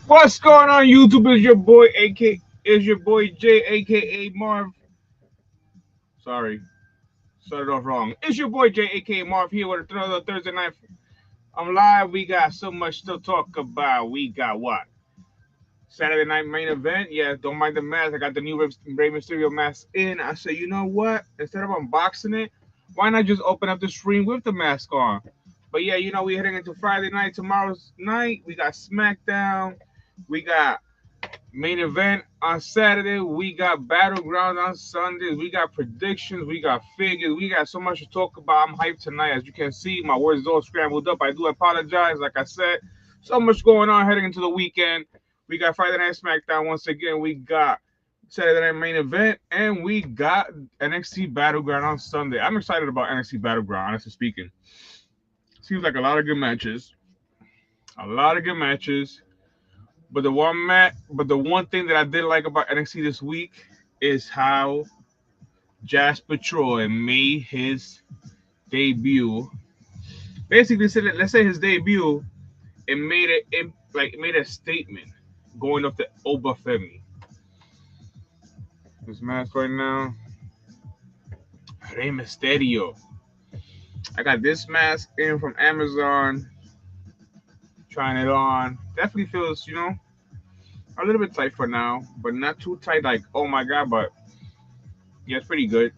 What's going on, YouTube? Is your boy Jay, aka Marv. Sorry, started off wrong. It's your boy Jay, aka Marv, here with another Thursday night. I'm live. We got so much to talk about. We got what? Saturday night main event. Yeah, don't mind the mask. I got the new Rey Mysterio mask in. I say, you know what? Instead of unboxing it, why not just open up the stream with the mask on? But yeah, we heading into Friday night. Tomorrow's night, we got SmackDown. We got main event on Saturday. We got Battleground on Sundays. We got predictions. We got figures. We got so much to talk about. I'm hyped tonight. As you can see, my words all scrambled up. I do apologize. Like I said, so much going on heading into the weekend. We got Friday Night SmackDown once again. We got Saturday Night Main Event. And we got NXT Battleground on Sunday. I'm excited about NXT Battleground, honestly speaking. Seems like a lot of good matches. A lot of good matches. But the one thing that I did like about NXT this week is how Jasper Troy made his debut. Basically, said let's say his debut, it made made a statement going up to Obafemi. This mask right now, Rey Mysterio. I got this mask in from Amazon. Trying it on. Definitely feels a little bit tight for now, but not too tight. Like oh my god, but yeah, it's pretty good.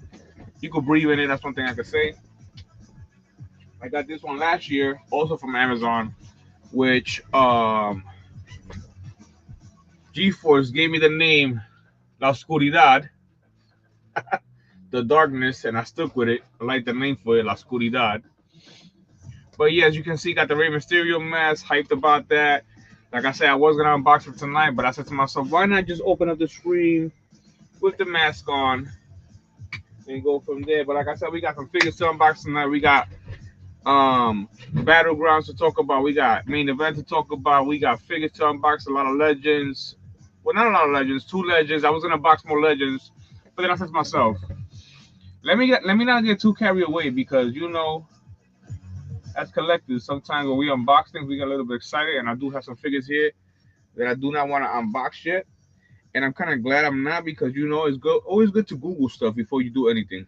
You could breathe in it. That's one thing I could say. I got this one last year, also from Amazon, which GeForce gave me the name La Oscuridad, the darkness, and I stuck with it. I like the name for it, La Oscuridad. But yeah, as you can see, got the Rey Mysterio mask. Hyped about that. Like I said, I was gonna unbox it tonight, but I said to myself, why not just open up the screen with the mask on and go from there? But like I said, we got some figures to unbox tonight. We got battlegrounds to talk about. We got main event to talk about. We got figures to unbox. A lot of legends. Well, not a lot of legends. Two legends. I was gonna box more legends, but then I said to myself, let me not get too carried away because as collectors, sometimes when we unbox things, we get a little bit excited, and I do have some figures here that I do not want to unbox yet, and I'm kind of glad I'm not because it's always good to Google stuff before you do anything.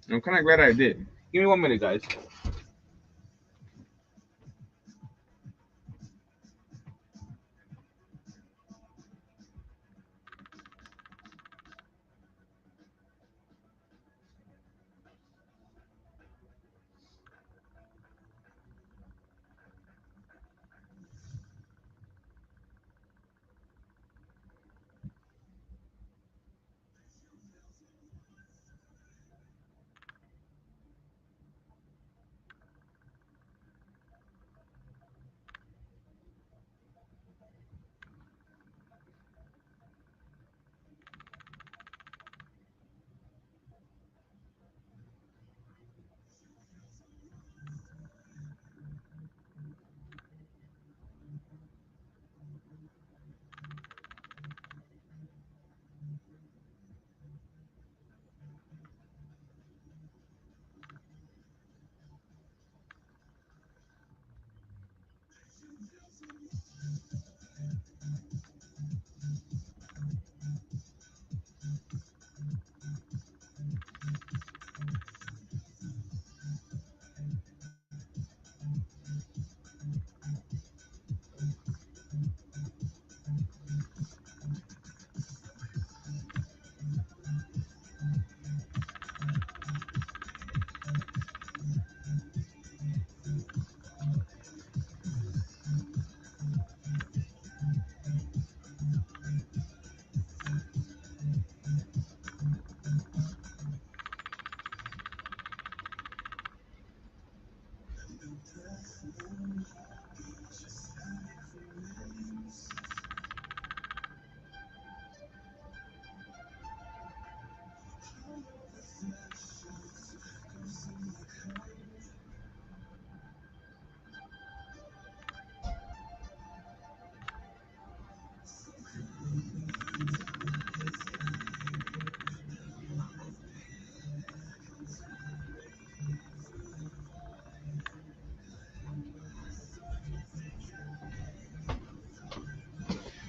And I'm kind of glad I did. Give me 1 minute, guys.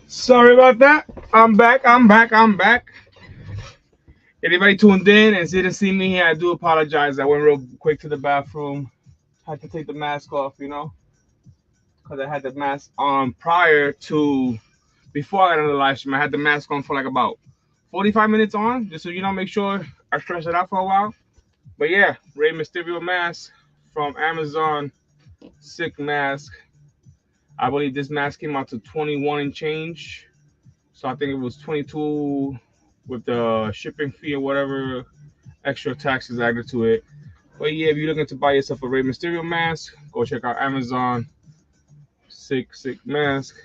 Sorry about that. I'm back. I'm back. I'm back. Anybody tuned in and didn't see me here, I do apologize. I went real quick to the bathroom. Had to take the mask off, because I had the mask on prior to before I got on the live stream. I had the mask on for like about 45 minutes on, just so make sure I stretch it out for a while. But yeah, Rey Mysterio mask from Amazon, sick mask. I believe this mask came out to 21 and change. So I think it was 22 with the shipping fee or whatever extra taxes added to it. But yeah, if you're looking to buy yourself a Rey Mysterio mask, go check out Amazon. Sick mask.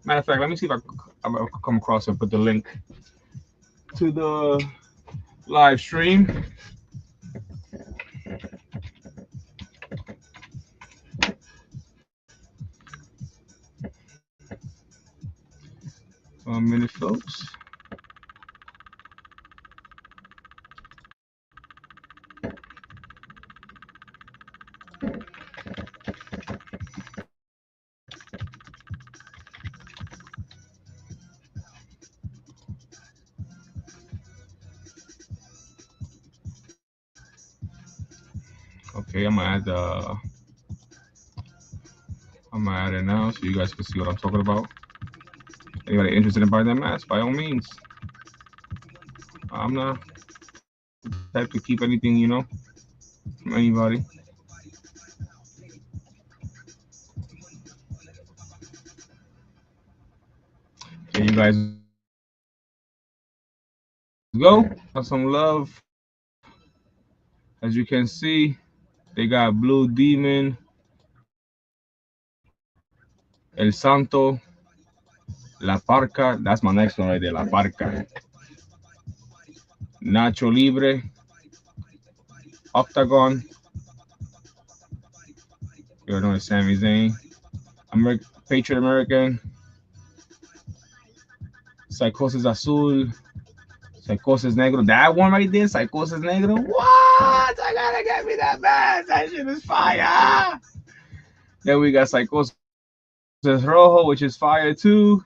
Matter of fact, let me see if I can come across and put the link to the live stream. One minute, folks. Okay, I'm gonna add it now so you guys can see what I'm talking about. Anybody interested in buying that mask, by all means. I'm not the type to keep anything, from anybody. There you guys go. Have some love. As you can see, they got Blue Demon, El Santo, La Parca. That's my next one right there, La Parca. Nacho Libre, Octagon. You know it's Sami Zayn. Patriot American. Psychosis Azul. Psychosis Negro. That one right there, Psychosis Negro. What? I gotta get me that mask. That shit is fire. Then we got Psychosis Rojo, which is fire too.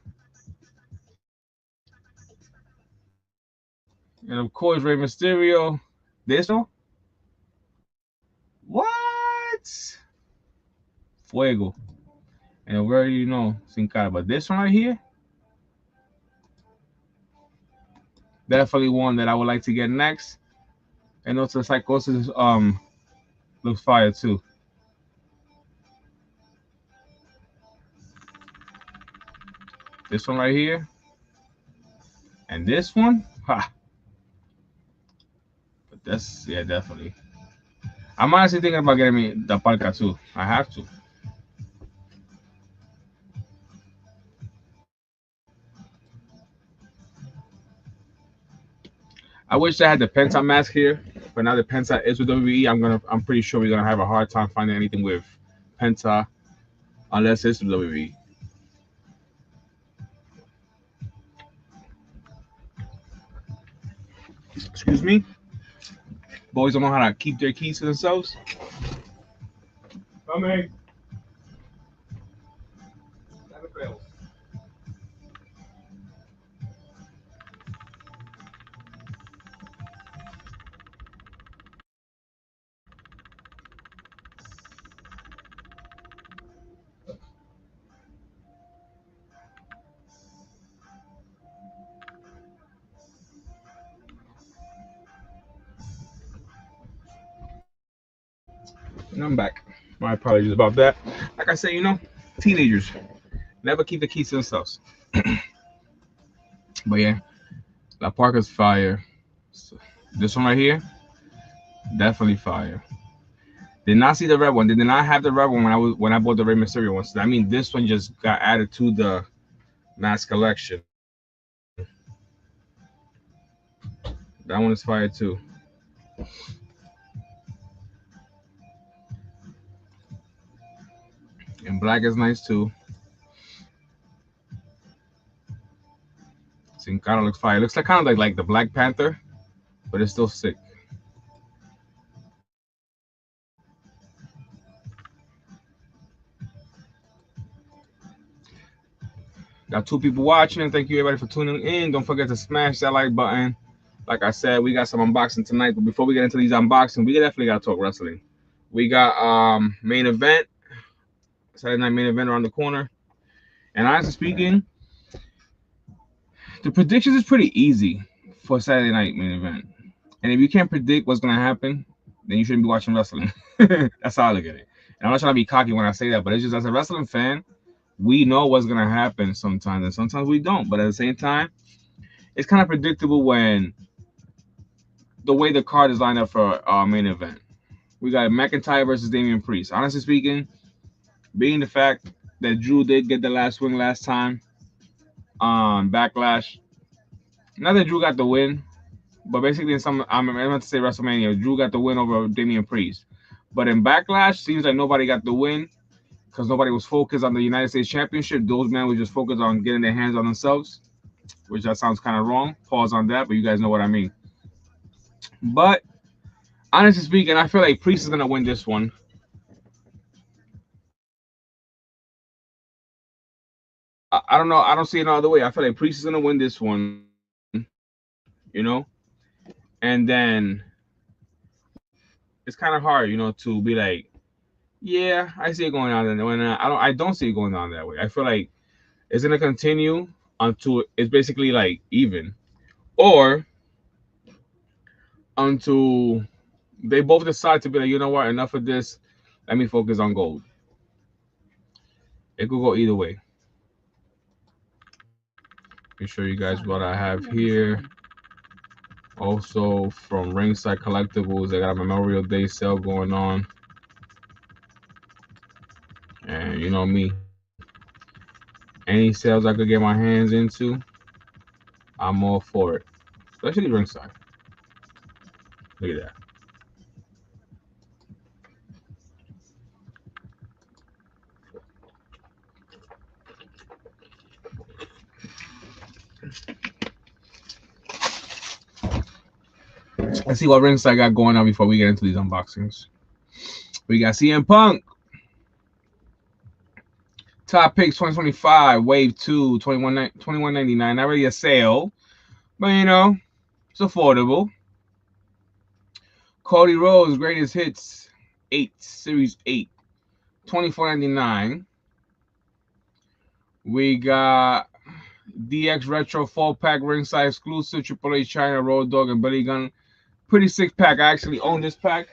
And of course, Rey Mysterio. This one? What? Fuego. And we already Sin Cara. But this one right here, definitely one that I would like to get next. And also Psychosis looks fire too. This one right here. And this one, ha. But that's, yeah, definitely. I'm honestly thinking about getting me the Palca too. I have to. I wish I had the Penta mask here, but now the Penta is with WWE. I'm pretty sure we're gonna have a hard time finding anything with Penta unless it's with WWE. Excuse me. Boys don't know how to keep their keys to themselves. Coming. Never fails. And I'm back. My apologies about that. Like I said, teenagers never keep the keys to themselves. But yeah, La Parca's fire. So, this one right here, definitely fire. Did not see the red one. They did not have the red one when I bought the Rey Mysterio one. So I mean, this one just got added to the mask collection. That one is fire too. And black is nice too. Sin Cara looks fire. It looks like kind of like the Black Panther, but it's still sick. Got 2 people watching. Thank you everybody for tuning in. Don't forget to smash that like button. Like I said, we got some unboxing tonight, but before we get into these unboxing, we definitely got to talk wrestling. We got main event, Saturday night main event around the corner. And honestly speaking, the predictions is pretty easy for Saturday night main event. And if you can't predict what's gonna happen, then you shouldn't be watching wrestling. That's how I look at it. And I'm not trying to be cocky when I say that, but it's just as a wrestling fan, we know what's gonna happen sometimes, and sometimes we don't. But at the same time, it's kind of predictable when the way the card is lined up for our main event. We got McIntyre versus Damian Priest. Honestly speaking, being the fact that Drew did get the last win last time on Backlash, not that Drew got the win, but basically in some, I'm about to say WrestleMania, Drew got the win over Damian Priest. But in Backlash, seems like nobody got the win because nobody was focused on the United States Championship. Those men were just focused on getting their hands on themselves, which that sounds kind of wrong. Pause on that, but you guys know what I mean. But honestly speaking, I feel like Priest is gonna win this one. I don't know. I don't see it no other way. I feel like Priest is gonna win this one. You know, and then it's kind of hard, to be like, yeah, I see it going on that way. And I don't see it going on that way. I feel like it's gonna continue until it's basically like even, or until they both decide to be like, you know what, enough of this. Let me focus on gold. It could go either way. Let me show you guys what I have here. Also from Ringside Collectibles, they got a Memorial Day sale going on. And you know me, any sales I could get my hands into, I'm all for it. Especially Ringside. Look at that. Let's see what Ringside got going on before we get into these unboxings. We got CM Punk. Top Picks 2025, Wave 2, $21.99. Not really a sale, but it's affordable. Cody Rhodes, Greatest Hits 8, Series 8, $24.99. We got DX Retro 4-pack Ringside exclusive, Triple H, China, Road Dogg, and Billy Gunn. Pretty sick pack. I actually own this pack.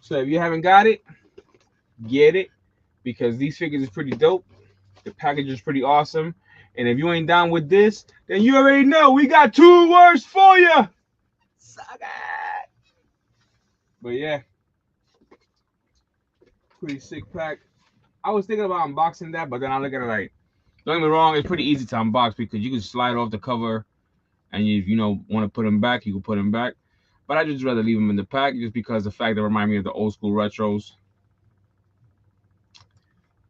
So if you haven't got it, get it, because these figures is pretty dope. The package is pretty awesome. And if you ain't down with this, then you already know we got 2 words for you. Suck it. But yeah, pretty sick pack. I was thinking about unboxing that, but then I look at it like, don't get me wrong, it's pretty easy to unbox because you can slide off the cover, and if you want to put them back, you can put them back. But I just rather leave them in the pack just because the fact that remind me of the old school retros.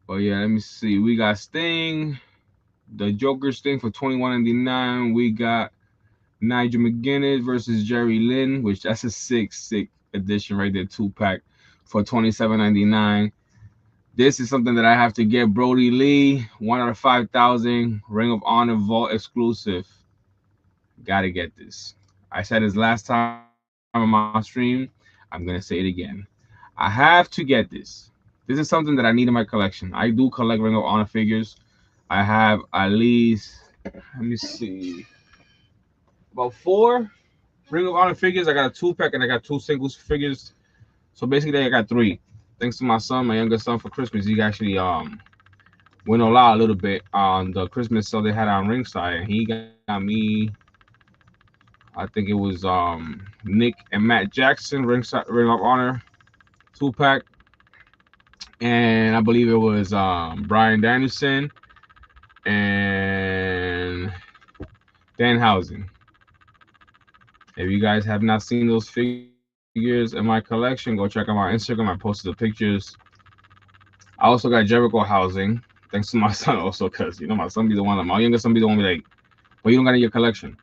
But yeah, let me see. We got Sting, the Joker Sting for $21.99. We got Nigel McGuinness versus Jerry Lynn, which that's a sick edition right there, 2-pack for $27.99. This is something that I have to get. Brody Lee, 1 out of 5,000, Ring of Honor Vault exclusive. Gotta get this. I said this last time on my stream. I'm gonna say it again. I have to get this. This is something that I need in my collection. I do collect Ring of Honor figures. I have at least, let me see, about 4 Ring of Honor figures. I got a 2-pack and I got 2 singles figures. So basically I got 3. Thanks to my son, my younger son, for Christmas. He actually went all out a little bit on the Christmas sale they had on Ringside, and he got me, I think it was Nick and Matt Jackson Ring of Honor 2-pack, and I believe it was Bryan Danielson and Danhausen. If you guys have not seen those figures in my collection, go check out my Instagram. I posted the pictures. I also got Jericho housing, thanks to my son also, because my son be the one, my younger son be the one be like, well, you don't got in your collection.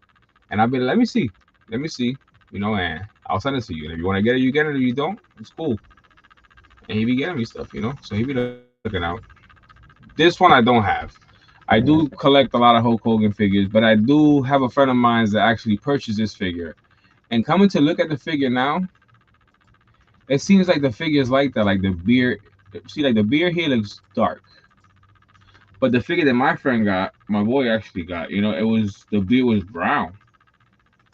And I'll be like, let me see, and I'll send it to you. And if you want to get it, you get it. If you don't, it's cool. And he be getting me stuff, so he be looking out. This one I don't have. I do collect a lot of Hulk Hogan figures, but I do have a friend of mine that actually purchased this figure. And coming to look at the figure now, it seems like the figure is like that. Like the beard, see, like the beard here looks dark. But the figure that my friend got, my boy actually got, it was the beard was brown,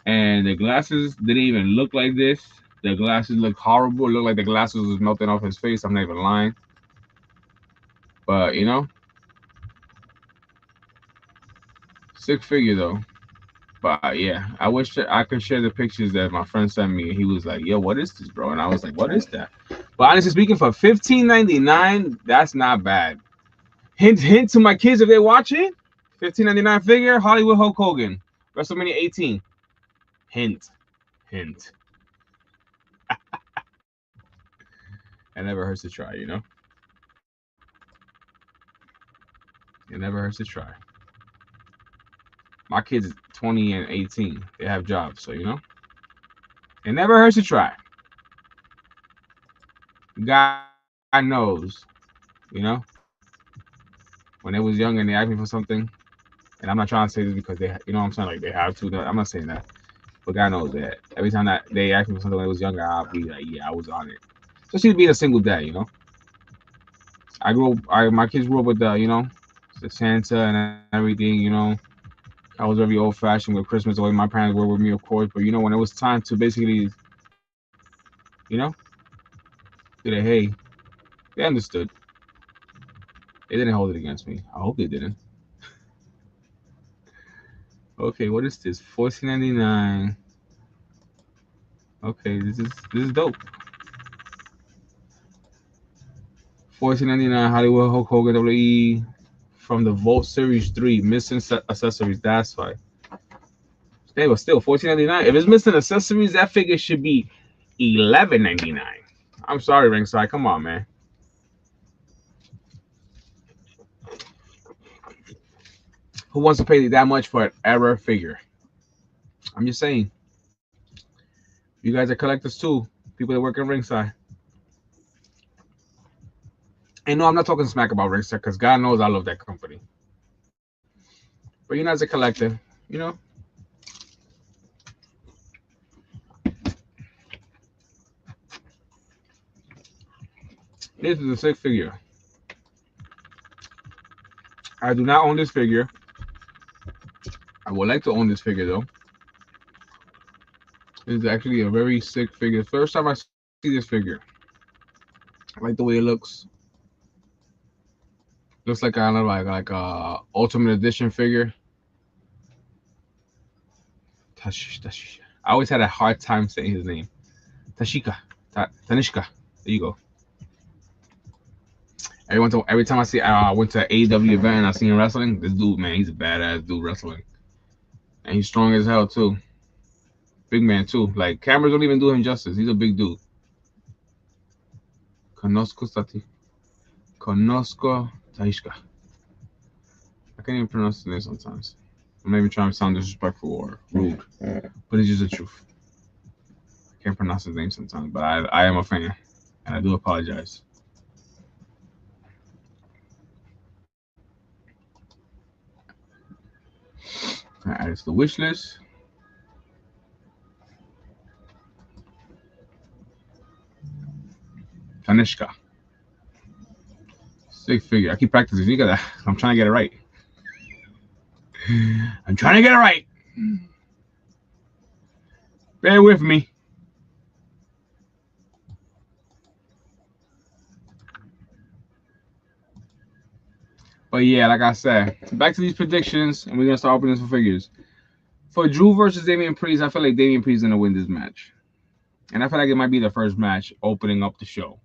and the glasses didn't even look like this. The glasses looked horrible. It looked like the glasses was melting off his face. I'm not even lying. But sick figure though. But yeah, I wish that I could share the pictures that my friend sent me. He was like, "Yo, what is this, bro?" And I was like, "What is that?" But honestly speaking, for $15.99, that's not bad. Hint, hint to my kids if they're watching. $15.99 figure, Hollywood Hulk Hogan, WrestleMania 18. Hint, hint. It never hurts to try, It never hurts to try. My kids 20 and 18. They have jobs, so it never hurts to try. God knows, when they was young and they asked me for something, and I'm not trying to say this because they, what I'm saying, like they have to. I'm not saying that, but God knows that every time that they asked me for something when I was younger, I'll be like, yeah, I was on it. Especially being a single dad, my kids grew up with the Santa and everything, I was very old fashioned with Christmas the way my parents were with me, of course. But when it was time to basically, hey, they understood. They didn't hold it against me. I hope they didn't. Okay, what is this? $14.99. Okay, this is dope. $14.99 Hollywood Hulk Hogan WWE from the Volt Series 3. Missing accessories. That's why. They were still $14.99. If it's missing accessories, that figure should be $11.99. I'm sorry, Ringside. Come on, man. Who wants to pay that much for an error figure? I'm just saying. You guys are collectors too. People that work at Ringside. And no, I'm not talking smack about Ringside because God knows I love that company. But as a collector, this is a sick figure. I do not own this figure. I would like to own this figure though. This is actually a very sick figure. First time I see this figure. I like the way it looks. Looks like kind of like a Ultimate Edition figure. Tashisha. I always had a hard time saying his name. Tanishka. There you go. Every time I went to an AEW event and I seen him wrestling, this dude, man, he's a badass dude wrestling. And he's strong as hell too. Big man too. Like cameras don't even do him justice. He's a big dude. Conozco Tahishka. I can't even pronounce the name sometimes. I'm not even trying to sound disrespectful or rude, but it's just the truth. I can't pronounce his name sometimes, but I am a fan, and I do apologize. I add it to the wish list. Tanishka. Sick figure. I keep practicing. You got that. I'm trying to get it right. I'm trying to get it right. Bear with me. But yeah, like I said, back to these predictions, and we're gonna start opening some figures. For Drew versus Damian Priest, I feel like Damian Priest is gonna win this match, and I feel like it might be the first match opening up the show.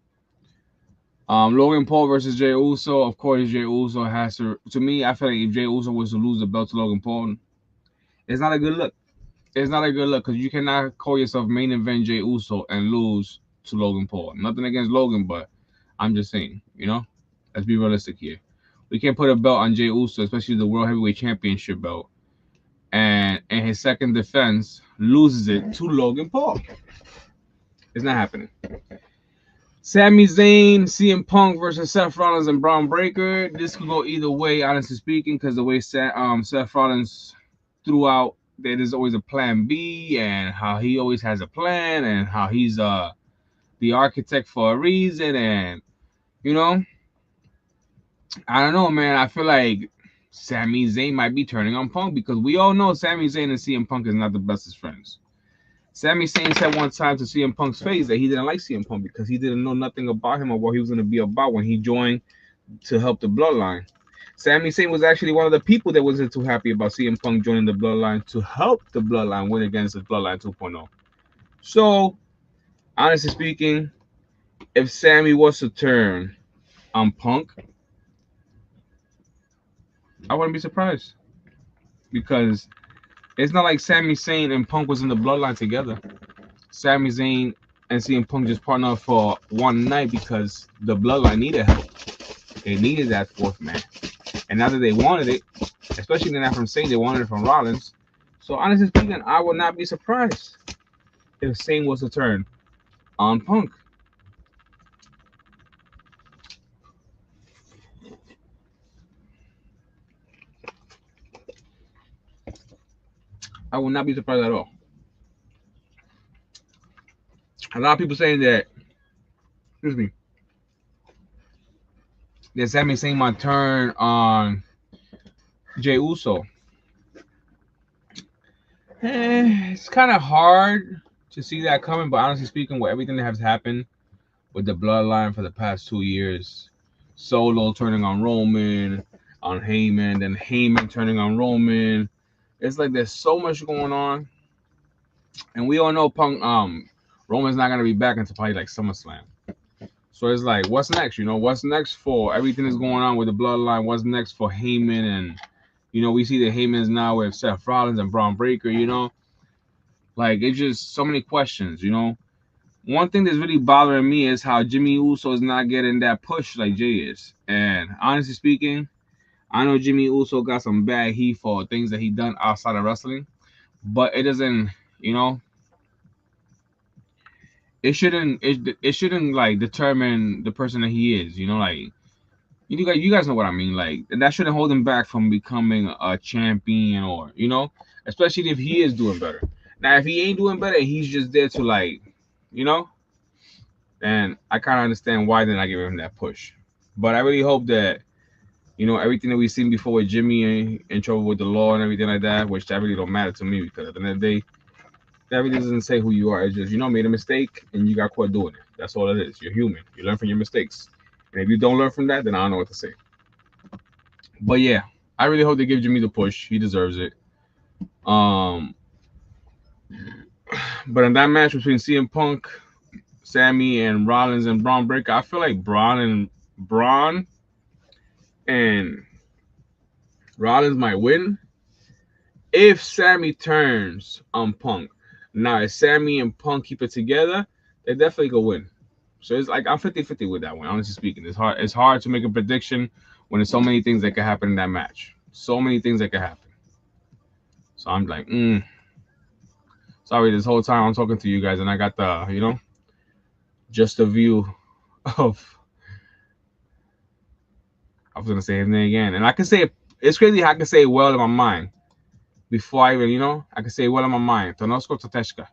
Logan Paul versus Jey Uso. Of course, Jey Uso has to. To me, I feel like if Jey Uso was to lose the belt to Logan Paul, it's not a good look. It's not a good look because you cannot call yourself main event Jey Uso and lose to Logan Paul. Nothing against Logan, but I'm just saying, let's be realistic here. We can't put a belt on Jey Uso, especially the World Heavyweight Championship belt, and in his second defense loses it to Logan Paul. It's not happening. Sami Zayn, CM Punk versus Seth Rollins and Braun Breaker. This could go either way, honestly speaking, because the way Seth Rollins threw out that there's always a plan B, and how he always has a plan, and how he's the architect for a reason, and you know, I don't know, man. I feel like Sami Zayn might be turning on Punk because we all know Sami Zayn and CM Punk is not the bestest friends. Sami Zayn said one time to CM Punk's face that he didn't like CM Punk because he didn't know nothing about him or what he was going to be about when he joined to help the Bloodline. Sami Zayn was actually one of the people that wasn't too happy about CM Punk joining the Bloodline to help the Bloodline win against the Bloodline 2.0. So, honestly speaking, if Sami was to turn on Punk, I wouldn't be surprised because it's not like Sami Zayn and Punk was in the Bloodline together. Sami Zayn and CM Punk just partnered up for one night because the Bloodline needed help. They needed that fourth man. And now that they wanted it, especially not from Zayn, they wanted it from Rollins. So honestly speaking, I would not be surprised if Zayn was to turn on Punk. I would not be surprised at all. A lot of people saying that, excuse me, that Sami Zayn might turn on Jey Uso. It's kind of hard to see that coming, but honestly speaking, with everything that has happened with the Bloodline for the past 2 years, Solo turning on Roman, on Heyman, then Heyman turning on Roman. It's like there's so much going on, and we all know Roman's not gonna be back until probably like SummerSlam. So it's like, what's next? You know, what's next for everything that's going on with the Bloodline? What's next for Heyman? And you know, we see that Heyman's now with Seth Rollins and Braun Breaker. You know, like it's just so many questions. You know, one thing that's really bothering me is how Jimmy Uso is not getting that push like Jay is. And honestly speaking, I know Jimmy Uso got some bad heat for things that he done outside of wrestling, but it doesn't, you know, it shouldn't like determine the person that he is. You know, like you guys know what I mean. Like that shouldn't hold him back from becoming a champion, or you know, especially if he is doing better. Now, if he ain't doing better, he's just there to like, you know, and I kind of understand why they're not giving him that push. But I really hope that, you know, everything that we've seen before with Jimmy in trouble with the law and everything like that, which that really don't matter to me because at the end of the day, that really doesn't say who you are. It's just, you know, made a mistake and you got caught doing it. That's all it is. You're human. You learn from your mistakes. And if you don't learn from that, then I don't know what to say. But yeah, I really hope they give Jimmy the push. He deserves it. But in that match between CM Punk, Sammy, and Rollins and Braun Breaker, I feel like Braun and Rollins might win if Sammy turns on Punk. Now, if Sammy and Punk keep it together, they definitely go win. So it's like I'm 50-50 with that one, honestly speaking. It's hard to make a prediction when there's so many things that can happen in that match. So many things that can happen. So I'm like, sorry, this whole time I'm talking to you guys and I got the, you know, just a view of, I was gonna say his name again. And I can say it's crazy how I can say it well in my mind. Before I even, you know, I can say it well in my mind. Tonosko Toteshka.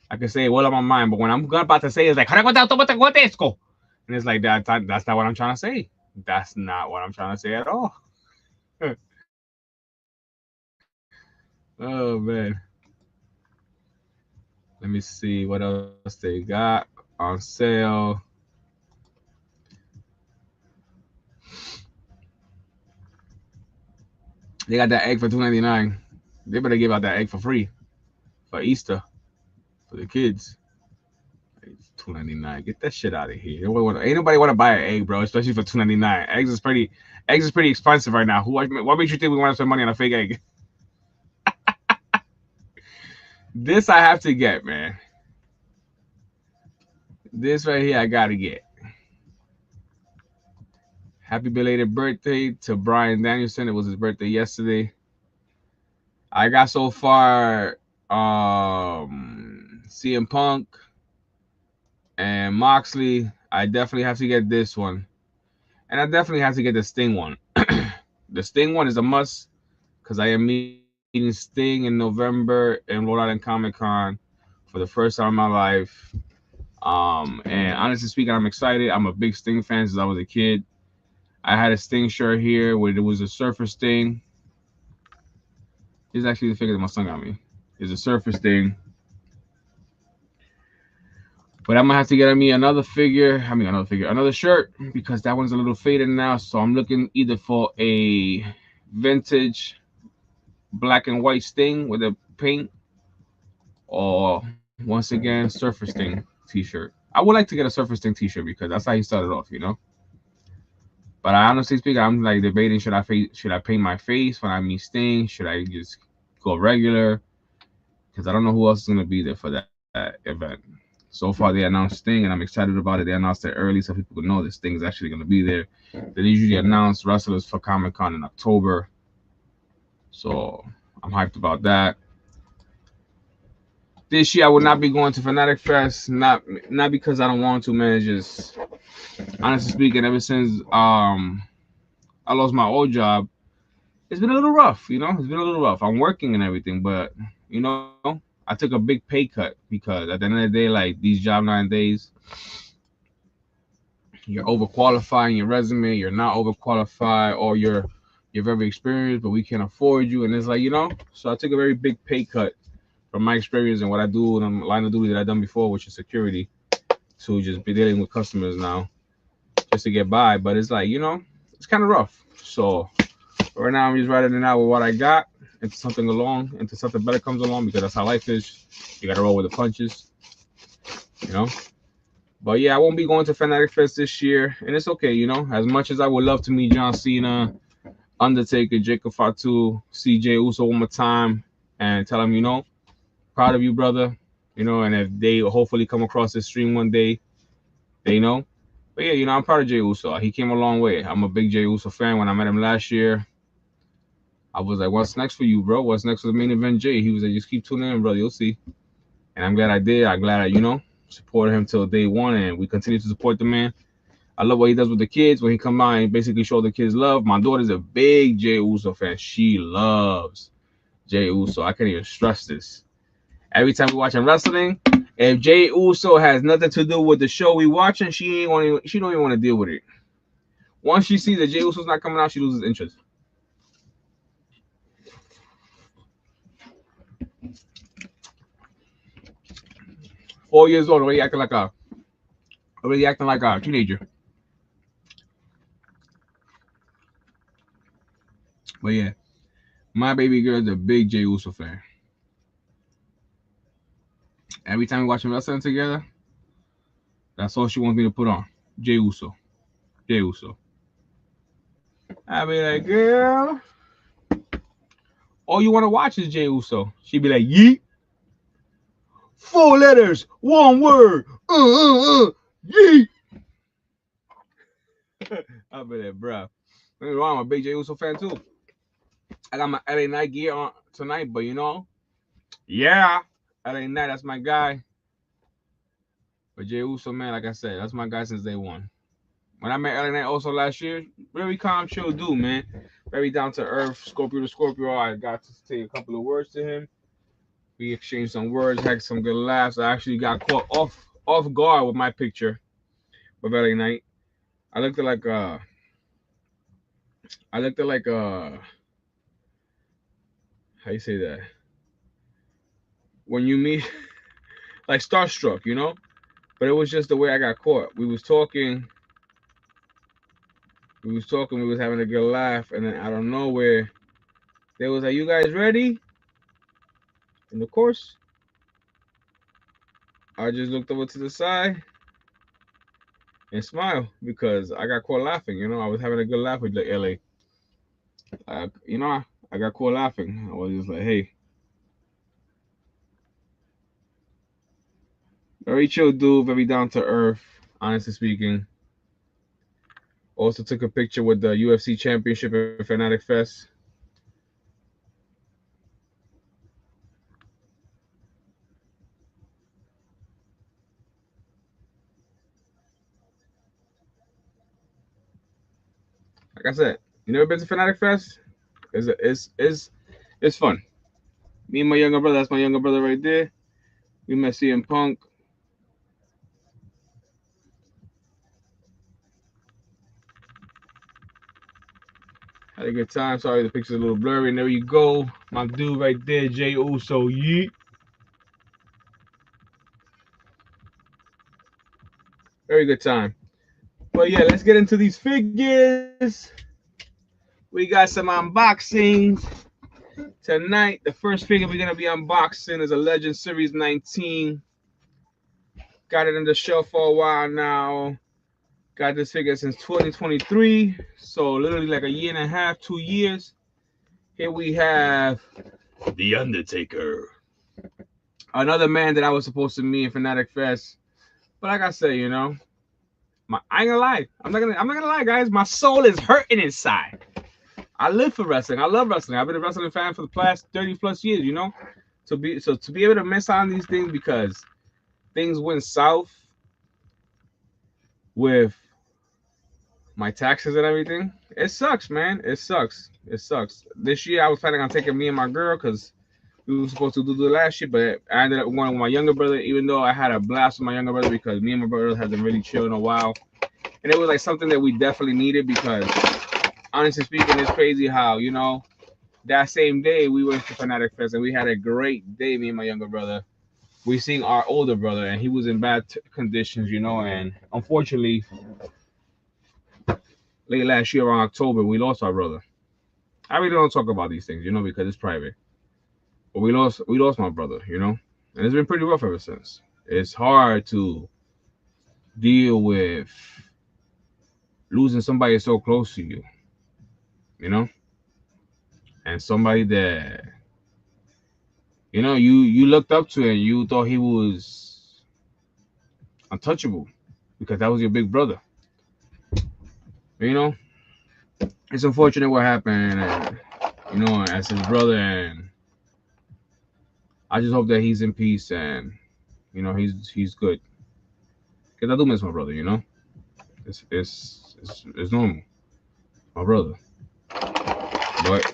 I can say it well in my mind, but when I'm about to say it, it's like, and it's like that's not what I'm trying to say. That's not what I'm trying to say at all. Oh man. Let me see what else they got on sale. They got that egg for $2.99. They better give out that egg for free for Easter for the kids. It's $2.99. Get that shit out of here. Ain't nobody want to buy an egg, bro, especially for $2.99. Eggs is pretty expensive right now. What makes you think we want to spend money on a fake egg? This I have to get, man. This right here I gotta get. Happy belated birthday to Brian Danielson. It was his birthday yesterday. I got so far CM Punk and Moxley. I definitely have to get this one, and I definitely have to get the Sting one. The Sting one is a must because I am meeting Sting in November in Rhode Island Comic Con for the first time in my life. And honestly speaking, I'm excited. I'm a big Sting fan since I was a kid. I had a Sting shirt here where it was a Surfer Sting. It's actually the figure that my son got me. It's a Surfer Sting. But I'm gonna have to get me another figure. Another shirt because that one's a little faded now. So I'm looking either for a vintage black and white Sting with a paint, or once again Surfer Sting T-shirt. I would like to get a Surfer Sting T-shirt because that's how he started off, you know. But I honestly speaking, I'm like debating should I paint my face when I meet Sting? Should I just go regular? Because I don't know who else is gonna be there for that event. So far, they announced Sting, and I'm excited about it. They announced it early so people could know this Sting is actually gonna be there. They usually announce wrestlers for Comic Con in October, so I'm hyped about that. This year I will not be going to Fanatic Fest, not because I don't want to, man. It's just honestly speaking, ever since I lost my old job, it's been a little rough, you know. It's been a little rough. I'm working and everything, but you know, I took a big pay cut because at the end of the day, like these jobs nowadays, you're overqualified in your resume, you're not overqualified, or you're very experienced, but we can't afford you. And it's like, you know, so I took a very big pay cut from my experience and what I do and the line of duty that I've done before, which is security, to just be dealing with customers now just to get by. But it's like, you know, it's kind of rough. So right now I'm just riding it out with what I got until something better comes along, because that's how life is. You gotta roll with the punches, you know. But yeah, I won't be going to Fanatic Fest this year, and it's okay, you know. As much as I would love to meet John Cena, Undertaker, Jacob Fatu, CJ Uso one more time, and tell him, you know, proud of you, brother. You know, and if they hopefully come across this stream one day, they know. But yeah, you know, I'm proud of Jey Uso. He came a long way. I'm a big Jey Uso fan. When I met him last year, I was like, what's next for you, bro? What's next for the main event, Jay? He was like, just keep tuning in, brother. You'll see. And I'm glad I did. I'm glad I, you know, supported him till day one, and we continue to support the man. I love what he does with the kids when he come out and basically show the kids love. My daughter's a big Jey Uso fan. She loves Jey Uso. I can't even stress this. Every time we watching wrestling, if Jey Uso has nothing to do with the show we watching, she don't even want to deal with it. Once she sees that Jey Uso's not coming out, she loses interest. 4 years old, already acting like a teenager. But yeah, my baby girl is a big Jey Uso fan. Every time we watch wrestling together, that's all she wants me to put on. Jey Uso. Jey Uso. I be like, girl, all you want to watch is Jey Uso. She be like, yeet. 4 letters, one word. Yeet. I be like, bro. I'm a big Jey Uso fan too. I got my LA Knight gear on tonight, but you know, yeah, LA Knight, that's my guy. But Jey Uso, man, like I said, that's my guy since day one. When I met LA Knight also last year, very calm, chill dude, man. Very down to earth, Scorpio to Scorpio. I got to say a couple of words to him. We exchanged some words, had some good laughs. I actually got caught off guard with my picture with LA Knight. I looked at like how you say that? When you meet like starstruck, you know? But it was just the way I got caught. We was talking, we was having a good laugh, and then out of nowhere, they was like, "You guys ready?" And of course, I just looked over to the side and smiled because I got caught laughing. You know, I was having a good laugh with the LA. You know, I got caught laughing. I was just like, "Hey, very chill dude, very down to earth." Honestly speaking, also took a picture with the UFC Championship at Fanatic Fest. Like I said, you never been to Fanatic Fest? It's fun. Me and my younger brother, that's my younger brother right there. We met CM Punk. Had a good time. Sorry, the picture's a little blurry. And there you go. My dude right there, Jay Uso. Yeet. Very good time. But yeah, let's get into these figures. We got some unboxings tonight. The first figure we're gonna be unboxing is a Legend Series 19. Got it on the shelf for a while now. Got this figure since 2023, so literally like a year and a half, 2 years. Here we have The Undertaker, another man that I was supposed to meet in Fanatic Fest. But like I said, you know, I ain't gonna lie. I'm not gonna lie, guys. My soul is hurting inside. I live for wrestling. I love wrestling. I've been a wrestling fan for the past 30 plus years, you know. To be able to miss out on these things because things went south with my taxes and everything, it sucks, man. It sucks. This year I was planning on taking me and my girl because we were supposed to do the last year, but I ended up going with my younger brother, even though I had a blast with my younger brother because me and my brother hasn't really chilled in a while. And it was like something that we definitely needed because honestly speaking, it's crazy how, you know, that same day we went to Fanatic Fest and we had a great day, me and my younger brother. We seen our older brother and he was in bad conditions, you know, and unfortunately late last year around October we lost our brother. I really don't talk about these things, you know, because it's private. But we lost my brother, you know, and it's been pretty rough ever since. It's hard to deal with losing somebody so close to you, you know, and somebody that you know you looked up to and you thought he was untouchable because that was your big brother. You know, it's unfortunate what happened, and, you know, as his brother, and I just hope that he's in peace and you know he's good. Cause I do miss my brother, you know. It's normal, my brother. But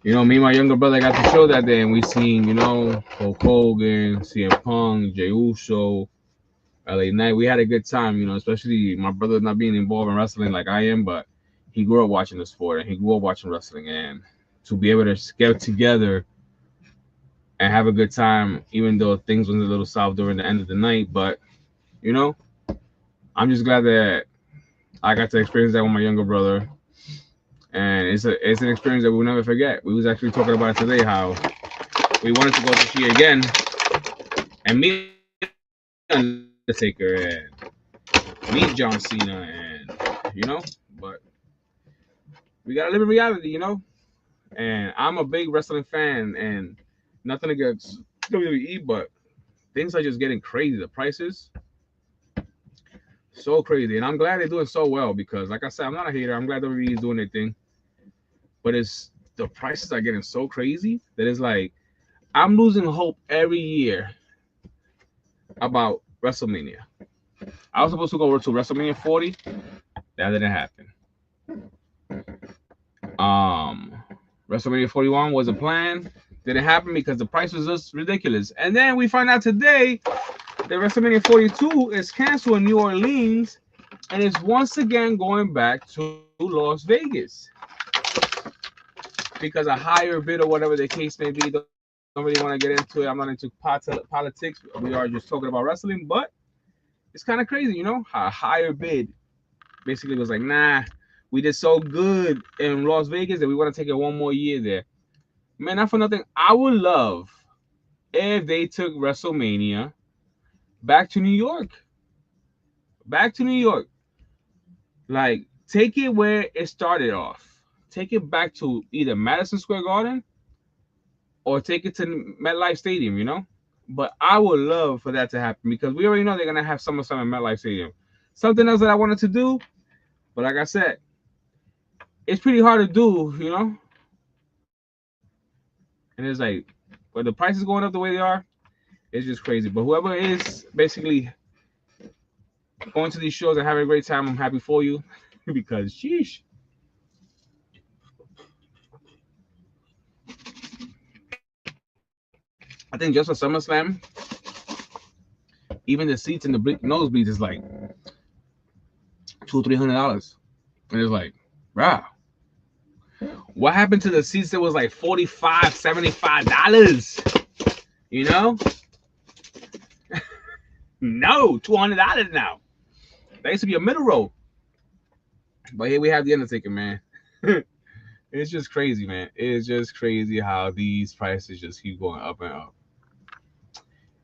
you know, me and my younger brother got the show that day, and we seen, you know, Hulk Hogan, CM Punk, Jey Uso, LA Knight. We had a good time, you know, especially my brother not being involved in wrestling like I am, but he grew up watching the sport and he grew up watching wrestling, and to be able to get together and have a good time, even though things went a little south during the end of the night. But you know, I'm just glad that I got to experience that with my younger brother, and it's an experience that we'll never forget. We was actually talking about it today how we wanted to go this year again and meet Undertaker and meet John Cena, and you know, but we gotta live in reality, you know. And I'm a big wrestling fan, and nothing against WWE, but things are just getting crazy. The prices, so crazy, and I'm glad they're doing so well because, like I said, I'm not a hater. I'm glad WWE is doing their thing, but it's the prices are getting so crazy that it's like I'm losing hope every year about WrestleMania. I was supposed to go to WrestleMania 40. That didn't happen. WrestleMania 41 was a plan. Didn't happen because the price was just ridiculous. And then we find out today that WrestleMania 42 is canceled in New Orleans and it's once again going back to Las Vegas because a higher bid or whatever the case may be. Don't really want to get into it. I'm not into politics. We are just talking about wrestling, but it's kind of crazy, you know, a higher bid basically was like, nah, we did so good in Las Vegas that we want to take it one more year there. Man, not for nothing, I would love if they took WrestleMania back to New York. Back to New York. Like, take it where it started off. Take it back to either Madison Square Garden or take it to MetLife Stadium, you know? But I would love for that to happen because we already know they're going to have SummerSlam in MetLife Stadium. Something else that I wanted to do, but like I said, it's pretty hard to do, you know? And it's like, but the prices going up the way they are, it's just crazy. But whoever is basically going to these shows and having a great time, I'm happy for you because sheesh, I think just for SummerSlam, even the seats in the nosebleeds is like $200-$300, and it's like, wow, what happened to the seats that was like $45-$75? You know, no, $200 now. That used to be a middle row, but here we have the Undertaker, man. It's just crazy, man. It's just crazy how these prices just keep going up and up.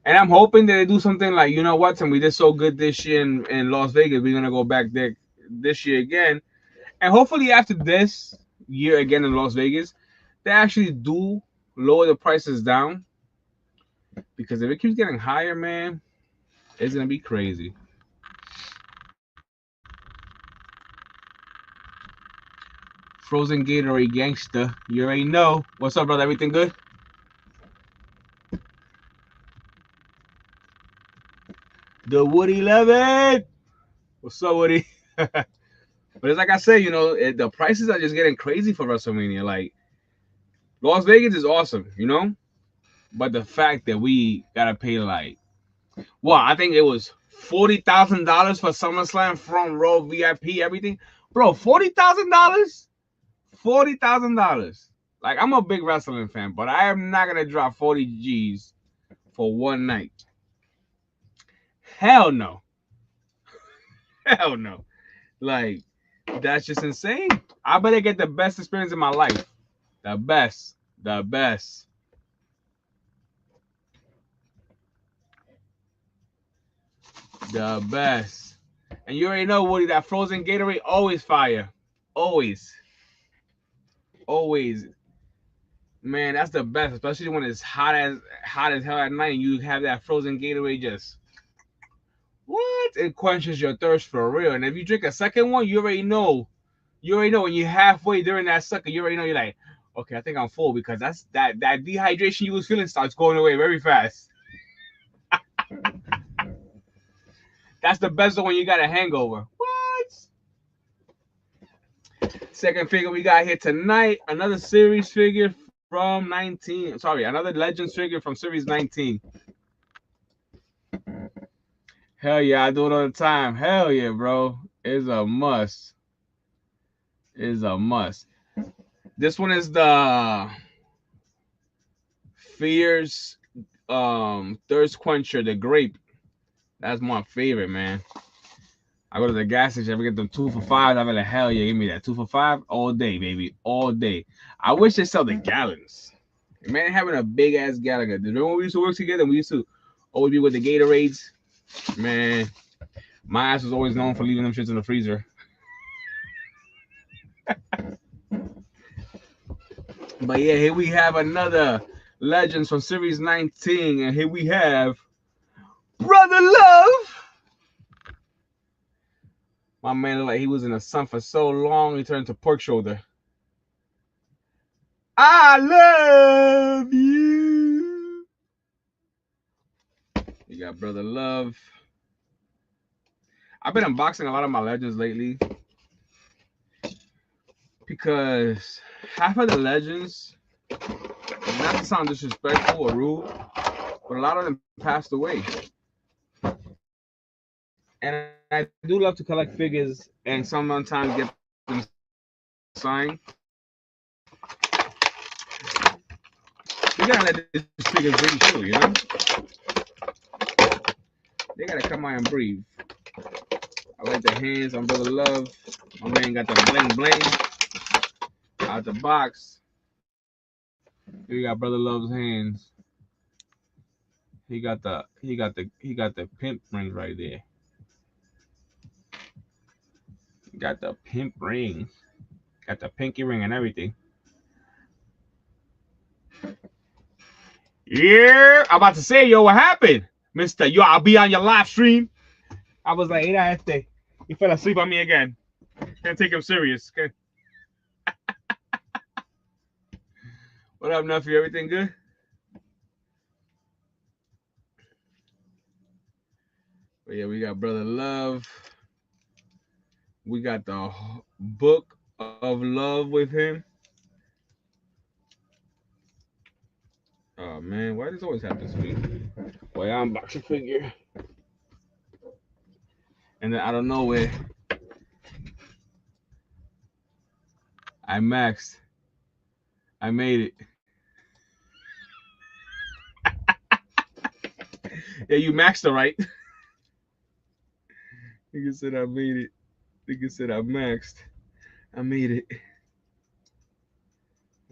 And I'm hoping that they do something like, you know what, and we did so good this year in Las Vegas, we're gonna go back there this year again. And hopefully after this year again in Las Vegas, they actually do lower the prices down. Because if it keeps getting higher, man, it's gonna be crazy. Frozen Gatorade gangster, you already know. What's up, brother? Everything good? The Woody 11. What's up, Woody? But it's like I said, you know, the prices are just getting crazy for WrestleMania. Like, Las Vegas is awesome, you know? But the fact that we gotta pay like, well, I think it was $40,000 for SummerSlam, front row, VIP, everything. Bro, $40,000? $40,000. Like, I'm a big wrestling fan, but I am not gonna drop 40 G's for one night. Hell no. Hell no. Like, that's just insane. I better get the best experience in my life. The best. The best. The best. And you already know, Woody, that frozen Gatorade always fire. Always. Always. Man, that's the best, especially when it's hot as hell at night and you have that frozen Gatorade just what? It quenches your thirst for real. And if you drink a second one, you already know. You already know when you're halfway during that sucker, you already know you're like, okay, I think I'm full because that's that dehydration you was feeling starts going away very fast. That's the best when you got a hangover. What? Second figure we got here tonight, another series figure from 19. Sorry, another Legends figure from Series 19. Hell yeah, I do it all the time. Hell yeah, bro. It's a must. It's a must. This one is the Fierce Thirst Quencher, the grape. That's my favorite, man. I go to the gas station, I get them 2 for $5. I'm like, hell yeah, give me that 2 for $5 all day, baby, all day. I wish they sell the gallons. Man, having a big ass gallon. Remember when we used to work together? We used to always be with the Gatorades. Man, my ass was always known for leaving them shits in the freezer. But yeah, here we have another Legends from Series 19, and here we have Brother Love. My man looked like he was in the sun for so long, he turned to pork shoulder. I love you. You got Brother Love. I've been unboxing a lot of my Legends lately because half of the Legends, not to sound disrespectful or rude, but a lot of them passed away. And I do love to collect figures and sometimes get them signed. You gotta let these figures breathe too, you know? They gotta come out and breathe. I like the hands on Brother Love. My man got the bling bling out the box. Here we got Brother Love's hands. He got the pimp ring right there. He got the pimp ring. Got the pinky ring and everything. Yeah, I'm about to say, yo, what happened? Mister, yo, I'll be on your live stream. I was like, hey, he fell asleep on me again. Can't take him serious. Okay. What up, nephew? Everything good? But yeah, we got Brother Love. We got the Book of Love with him. Oh man, why does this always happen to me? Boy, I'm boxing figure, and then out of nowhere, I maxed. I made it. Yeah, you maxed it, right? Nigga said I made it. Nigga said I maxed. I made it.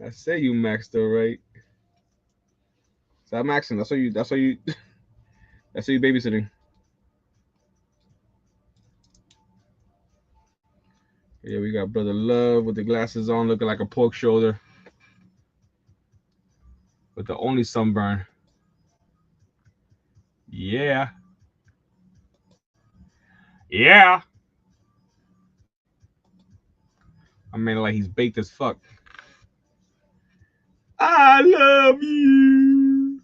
I say you maxed though, right? Stop maxing. That's what you. That's what you. That's what you babysitting. Yeah, we got Brother Love with the glasses on, looking like a pork shoulder, with the only sunburn. Yeah. Yeah. I mean, like he's baked as fuck. I love you,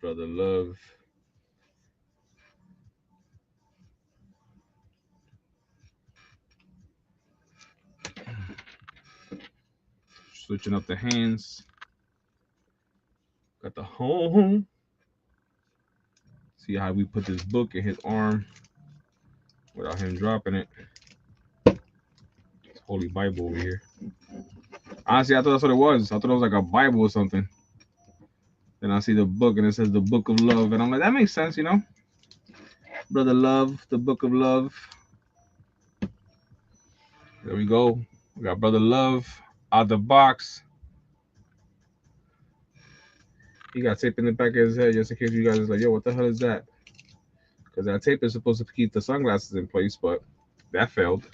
Brother Love. Switching up the hands. Got the home. See how we put this book in his arm without him dropping it. It's Holy Bible over here. Honestly, I thought that's what it was. I thought it was like a Bible or something. Then I see the book and it says the Book of Love. And I'm like, that makes sense, you know? Brother Love, the Book of Love. There we go. We got Brother Love out the box. He got tape in the back of his head just in case you guys are like, yo, what the hell is that? Because that tape is supposed to keep the sunglasses in place, but that failed.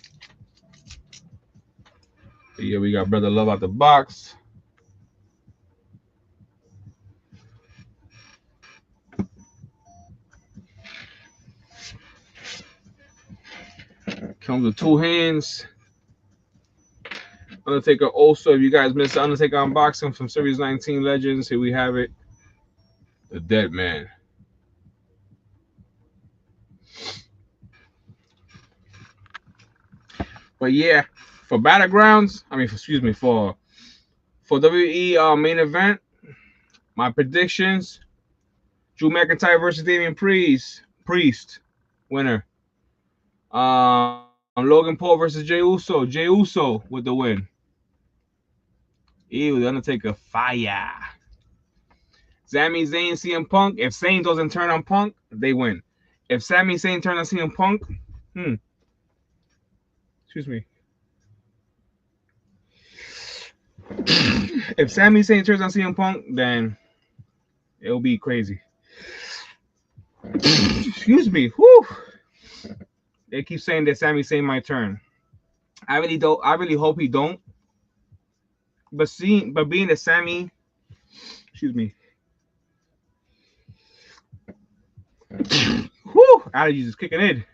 But yeah, we got Brother Love out the box. Comes with two hands. Undertaker also, if you guys missed the Undertaker unboxing from Series 19 Legends, here we have it. The Dead Man. But yeah, for Battlegrounds, for WWE main event, my predictions: Drew McIntyre versus Damian Priest, winner. Logan Paul versus Jey Uso with the win. Ew, the Undertaker fire. Sami Zayn, CM Punk. If Zayn doesn't turn on Punk, they win. If Sami Zayn turns on CM Punk, excuse me. If Sami Zayn turns on CM Punk, then it'll be crazy. Excuse me. Whew. They keep saying that Sami Zayn might turn. I really hope he don't. But being that Sami, excuse me. Whew, allergies is kicking in.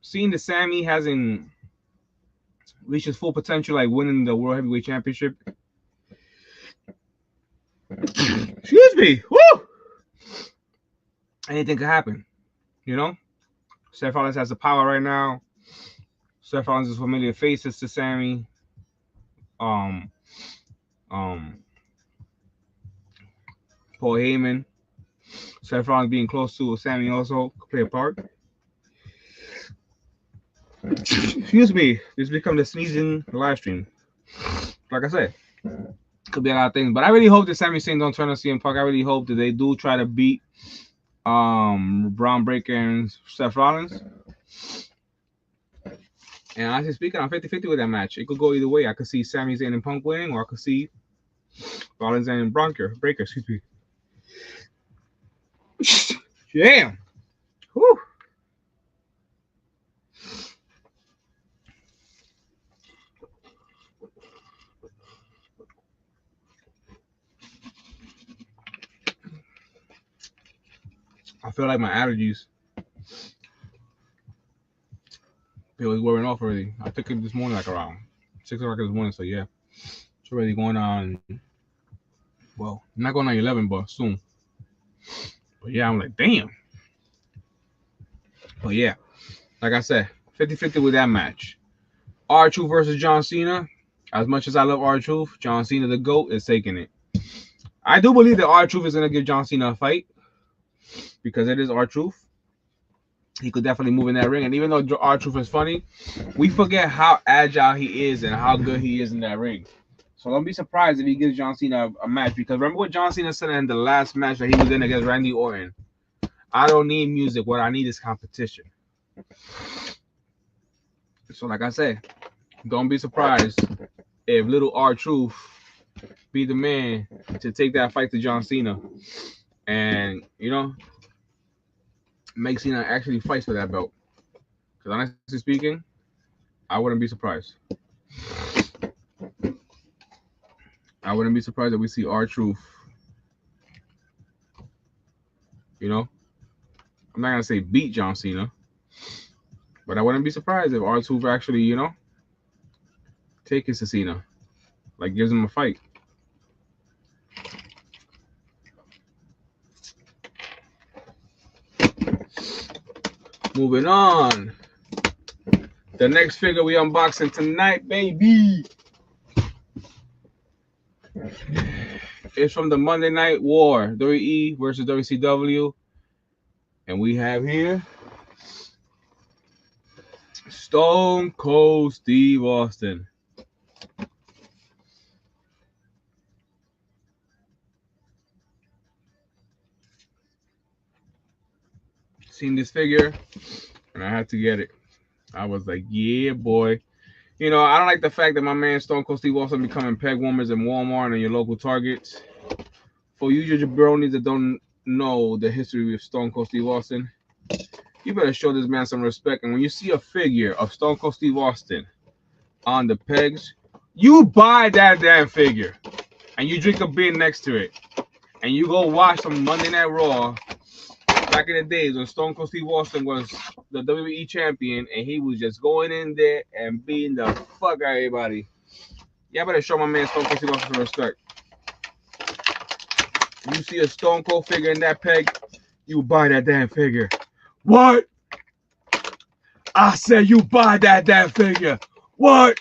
Seeing that Sami hasn't reached his full potential, like winning the World Heavyweight Championship. Excuse me. Woo! Anything could happen, you know. Seth Rollins has the power right now. Seth Rollins is familiar faces to Sami. Paul Heyman. Seth Rollins being close to Sami also could play a part. Excuse me. This become the sneezing live stream. Like I said, could be a lot of things, but I really hope that Sami Zayn don't turn on CM Punk. I really hope that they do try to beat Braun Breaker and Seth Rollins. And honestly speaking, I'm 50-50 with that match. It could go either way. I could see Sami Zayn and Punk winning, or I could see Rollins and Breaker, excuse me. Damn. Whew. I feel like my allergies is wearing off already. I took it this morning, like around 6 o'clock this morning. So yeah, it's already going on. Well, not going on 11, but soon. But yeah, I'm like, damn. But yeah, like I said, 50-50 with that match. R-Truth versus John Cena. As much as I love R-Truth, John Cena, the GOAT, is taking it. I do believe that R-Truth is going to give John Cena a fight because it is R-Truth. He could definitely move in that ring. And even though R-Truth is funny, we forget how agile he is and how good he is in that ring. So don't be surprised if he gives John Cena a match. Because remember what John Cena said in the last match that he was in against Randy Orton? I don't need music. What I need is competition. So like I said, don't be surprised if little R-Truth be the man to take that fight to John Cena. And, you know, make Cena actually fights for that belt. Because honestly speaking, I wouldn't be surprised. I wouldn't be surprised if we see R-Truth. You know, I'm not gonna say beat John Cena, but I wouldn't be surprised if R-Truth actually, you know, take his to Cena, like gives him a fight. Moving on. The next figure we unboxing tonight, baby, is from the Monday Night War, WWE versus WCW. And we have here Stone Cold Steve Austin. Seen this figure, and I had to get it. I was like, yeah, boy. You know, I don't like the fact that my man Stone Cold Steve Austin becoming peg warmers in Walmart and your local Targets. For you jabronis that don't know the history of Stone Cold Steve Austin, you better show this man some respect. And when you see a figure of Stone Cold Steve Austin on the pegs, you buy that damn figure and you drink a beer next to it and you go watch some Monday Night Raw back in the days when Stone Cold Steve Austin was the WWE champion and he was just going in there and beating the fuck out of everybody. Yeah, I better show my man Stone Cold Steve Austin some respect. You see a Stone Cold figure in that peg, you buy that damn figure. What? I said you buy that damn figure. What?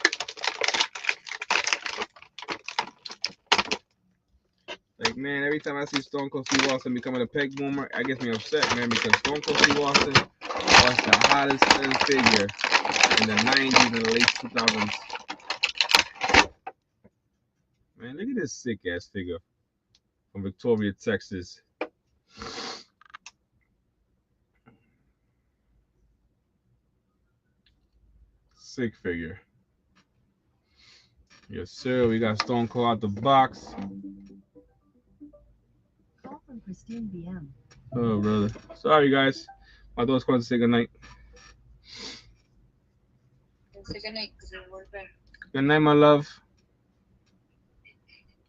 Like, man, every time I see Stone Cold Steve Austin becoming a peg warmer, I gets me upset, man, because Stone Cold Steve Austin was the hottest figure in the 90s and the late 2000s. Man, look at this sick-ass figure from Victoria, Texas. Sick figure. Yes, sir. We got Stone Cold out the box. Call from Christine BM. Oh, brother. Sorry, guys. My daughter's calling to say goodnight. Say goodnight because we're working. Good night, my love.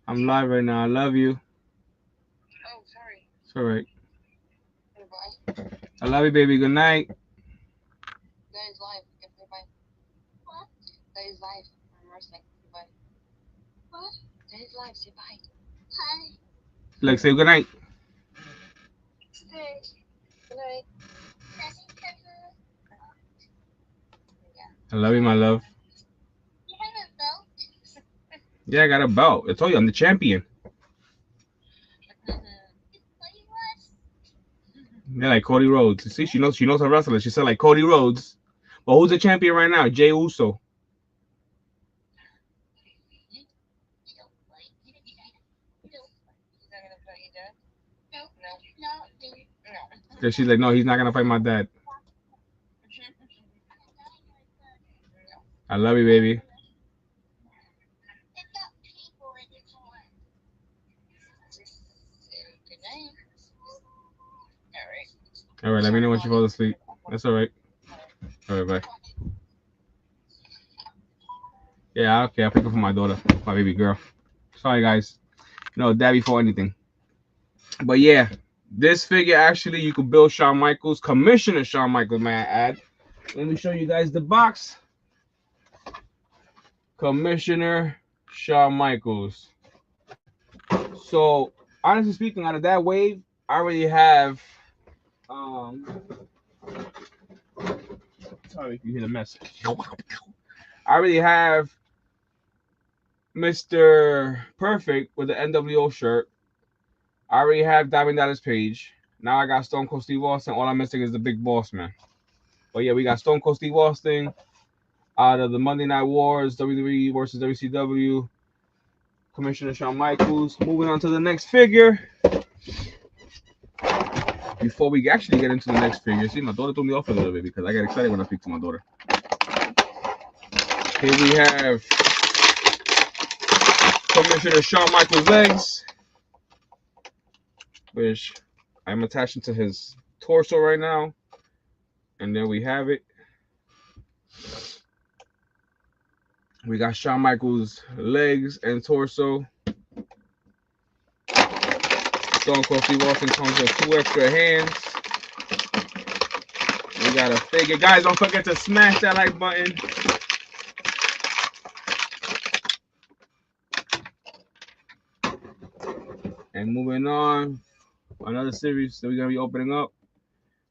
I'm live right now. I love you. Oh, sorry. It's all right. Bye. I love you, baby. Good night. That is live. Say bye. What? That is live. I'm wrestling. Say bye. What? That is live. Say bye. Hi. Like, say good night. Good night. I love you, my love. You have a belt? Yeah, I got a belt. I told you I'm the champion. Yeah, like Cody Rhodes. See, she knows her wrestler. She said like Cody Rhodes. But who's the champion right now? Jey Uso. No. She's like, no, he's not gonna fight my dad. I love you, baby. All right, let me know when you fall asleep. That's all right. All right, bye. Yeah, okay, I'll pick up for my daughter, my baby girl. Sorry, guys. No, dad before anything. But yeah, this figure actually, you could build Shawn Michaels, Commissioner Shawn Michaels, may I add. Let me show you guys the box. Commissioner Shawn Michaels. So, honestly speaking, out of that wave, I already have. Sorry if you hear the mess. I already have Mr. Perfect with the NWO shirt. I already have Diamond Dallas Page. Now I got Stone Cold Steve Austin. All I'm missing is the Big Boss Man. But yeah, we got Stone Cold Steve Austin out of the Monday Night Wars, WWE versus WCW. Commissioner Shawn Michaels. Moving on to the next figure. Before we actually get into the next figure, see, my daughter threw me off a little bit because I get excited when I speak to my daughter. Here we have Commissioner Shawn Michaels' legs, which I'm attaching to his torso right now. And there we have it. We got Shawn Michaels' legs and torso. Stone Cold Steve Austin comes with 2 extra hands. We got a figure. Guys, don't forget to smash that like button. And moving on, another series that we're going to be opening up.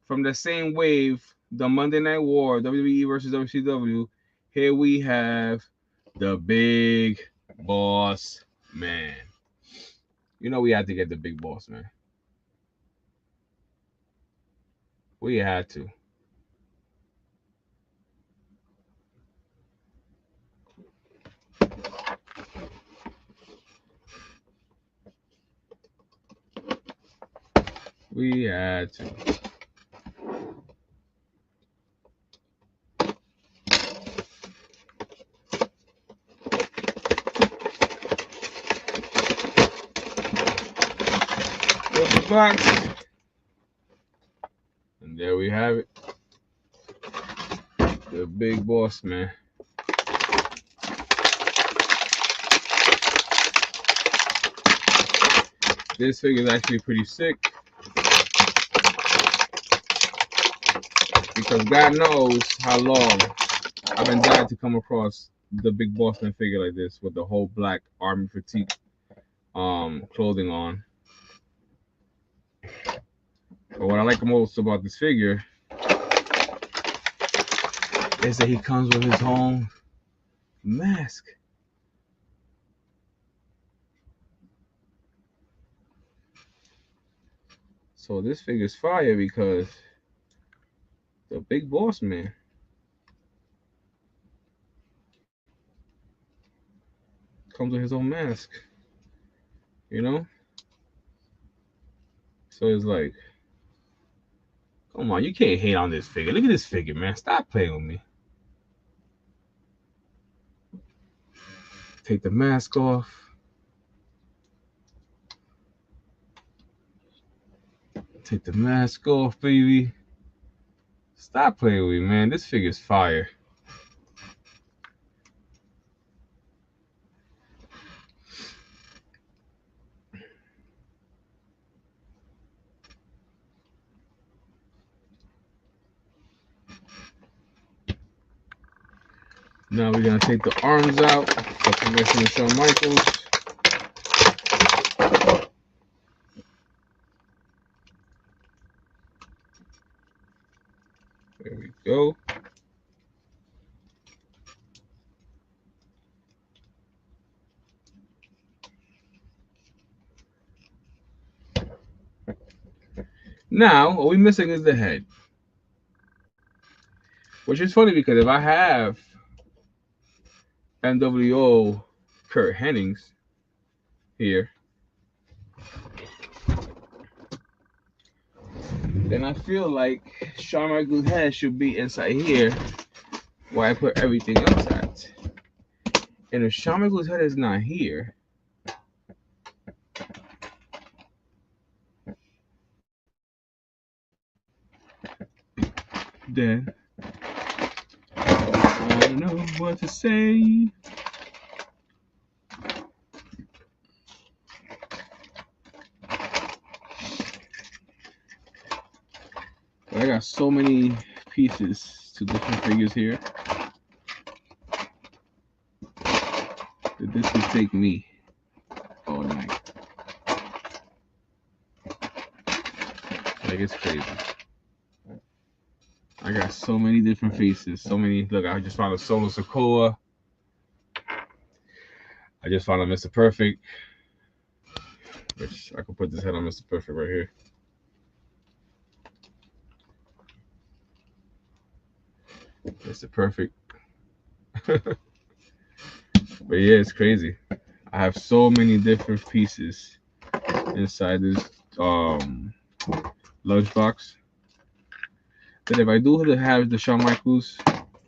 From the same wave, the Monday Night War, WWE versus WCW, here we have the Big Boss Man. You know we had to get the Big Boss Man. We had to. We had to. The box. And there we have it. The Big Boss Man. This figure is actually pretty sick. Because God knows how long I've been dying to come across the Big Boss Man figure like this with the whole black army fatigue clothing on. But what I like most about this figure is that he comes with his own mask. So this figure's fire because the Big Boss Man comes with his own mask. You know? So it's like, come on, you can't hate on this figure. Look at this figure, man. Stop playing with me. Take the mask off. Take the mask off, baby. Stop playing with me, man. This figure's fire. Now we're gonna take the arms out for Commissioner Shawn Michaels. There we go. Now, what we're missing is the head. Which is funny because if I have NWO Kurt Hennings here, then I feel like Shawn Michaels' head should be inside here where I put everything else at. And if Shawn Michaels' head is not here, then I don't know what to say. I got so many pieces to different figures here that this would take me all night. Like, it's crazy. I got so many different faces. So many. Look, I just found a Solo Sokoa. I just found a Mr. Perfect, which I could put this head on Mr. Perfect right here. Mr. Perfect. But yeah, it's crazy. I have so many different pieces inside this lunchbox that if I do have the Shawn Michaels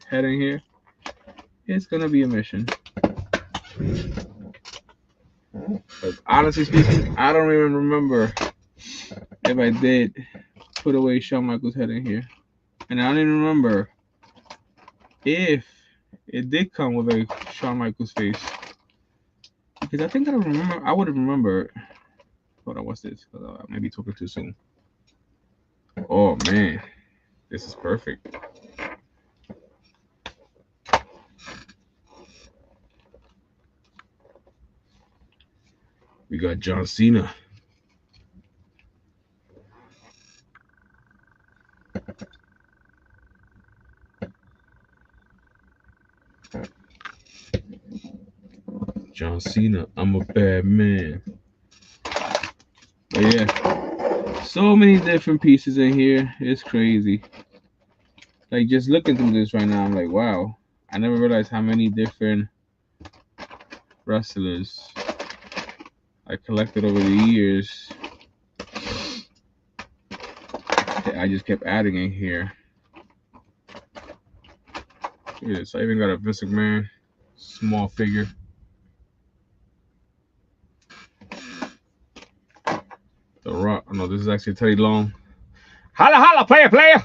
head in here, it's gonna be a mission. But honestly speaking, I don't even remember if I did put away Shawn Michaels head in here, and I don't even remember if it did come with a Shawn Michaels face, because I think I would have remembered. Hold on, what's this? I may be talking too soon. Oh man, this is perfect. We got John Cena. John Cena, I'm a bad man. But yeah, so many different pieces in here. It's crazy. Like just looking through this right now, I'm like, wow. I never realized how many different wrestlers I collected over the years. I just kept adding in here. Look at this. I even got a Vince McMahon small figure. The Rock. Oh, no, this is actually Teddy Long. Holla, holla, player, player.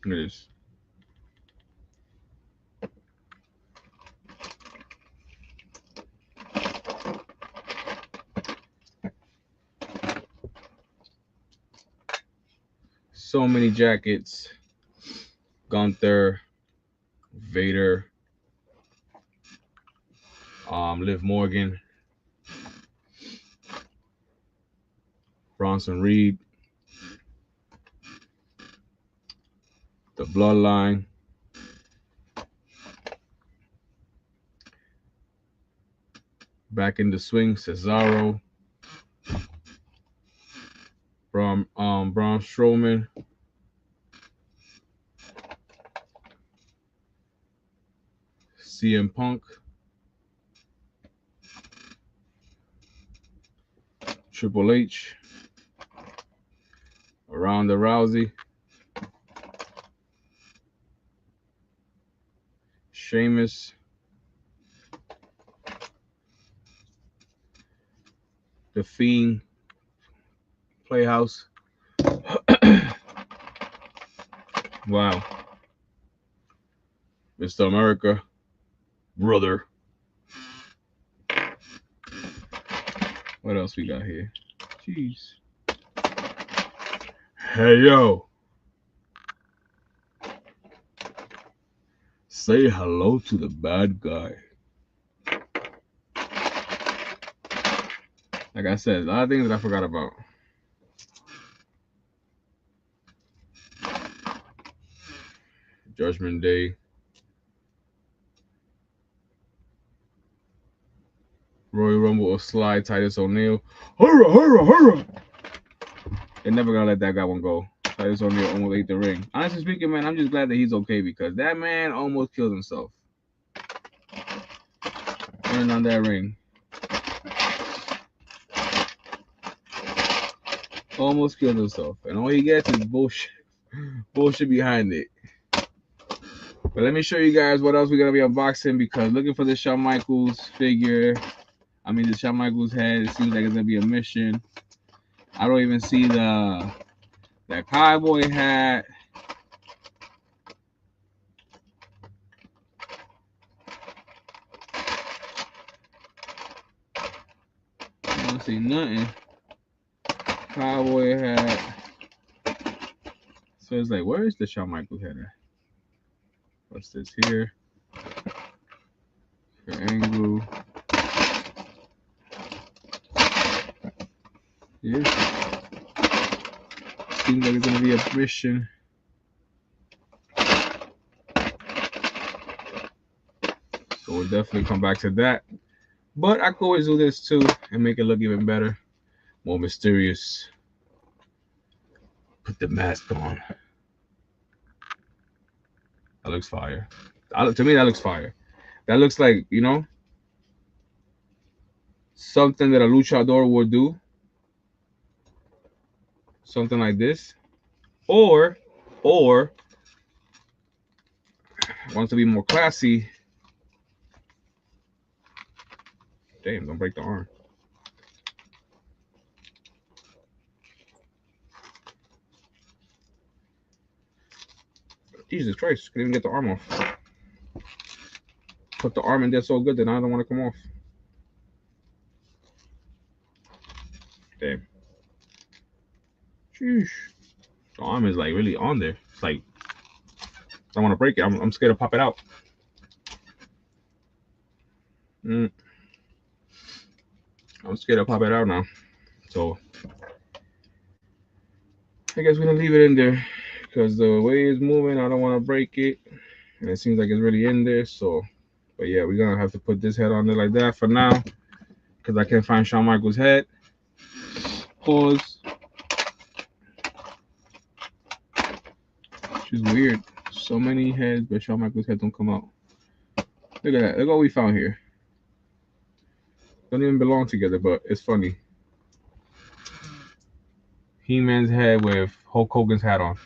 Look at this. So many jackets. Gunther, Vader, Liv Morgan, Bronson Reed, the Bloodline, Back in the Swing, Cesaro, Braun Strowman, CM Punk, Triple H, Ronda Rousey, Sheamus, The Fiend, Playhouse. Wow. Mr. America, brother. What else we got here? Jeez. Hey, yo. Say hello to the bad guy. Like I said, a lot of things that I forgot about. Judgment Day. Royal Rumble or Slide, Titus O'Neil. Hurrah, hurrah, hurrah! They're never gonna let that guy one go. Titus O'Neil almost ate the ring. Honestly speaking, man, I'm just glad that he's okay because that man almost killed himself. Turning on that ring. Almost killed himself. And all he gets is bullshit. Bullshit behind it. But let me show you guys what else we're gonna be unboxing because looking for the Shawn Michaels figure. The Shawn Michaels head. It seems like it's gonna be a mission. I don't even see that cowboy hat. I don't see nothing. Cowboy hat. So it's like, where is the Shawn Michaels head at? What's this here? The angle. Yeah. Seems like it's gonna be a mission. So we'll definitely come back to that. But I could always do this too and make it look even better, more mysterious. Put the mask on. That looks fire. To me, that looks fire. That looks like, something that a luchador would do. Something like this. Or wants to be more classy. Damn, don't break the arm. Jesus Christ, couldn't even get the arm off. Put the arm in there so good that I don't want to come off. Damn. Sheesh. The arm is like really on there. It's like, I don't want to break it. I'm scared to pop it out. I'm scared to pop it out now. So, I guess we're going to leave it in there. Because the way it's moving, I don't want to break it. And it seems like it's really in there. So, but yeah, we're going to have to put this head on there like that for now. Because I can't find Shawn Michaels' head. Pause. Which is weird. So many heads, but Shawn Michaels' head don't come out. Look at that. Look what we found here. Don't even belong together, but it's funny. He-Man's head with Hulk Hogan's hat on.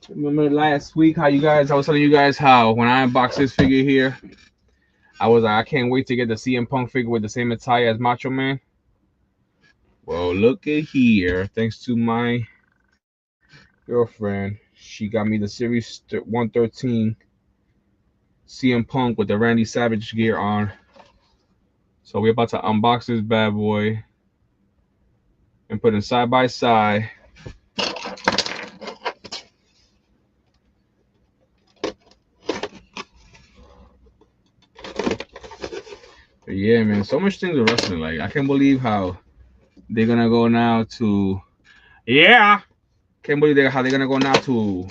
Remember last week I was telling you guys how when I unboxed this figure here, I was like, I can't wait to get the CM Punk figure with the same attire as Macho Man. Well, look at here. Thanks to my girlfriend, she got me the Series 113 CM Punk with the Randy Savage gear on. So we're about to unbox this bad boy and put it side by side. But yeah, man, so much things with wrestling. Like, I can't believe how they're gonna go now to, can't believe how they're gonna go now to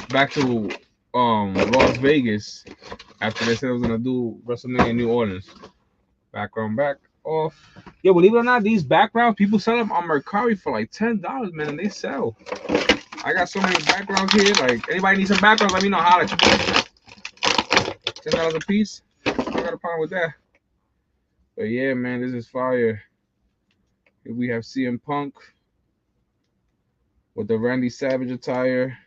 back to Las Vegas after they said it was gonna do WrestleMania in New Orleans. Background back off. Yeah, believe it or not, these backgrounds people sell them on Mercari for like $10, man, and they sell. I got so many backgrounds here. Like, anybody need some backgrounds? Let me know how to $10 a piece. I got a problem with that. But yeah, man, this is fire. Here we have CM Punk with the Randy Savage attire.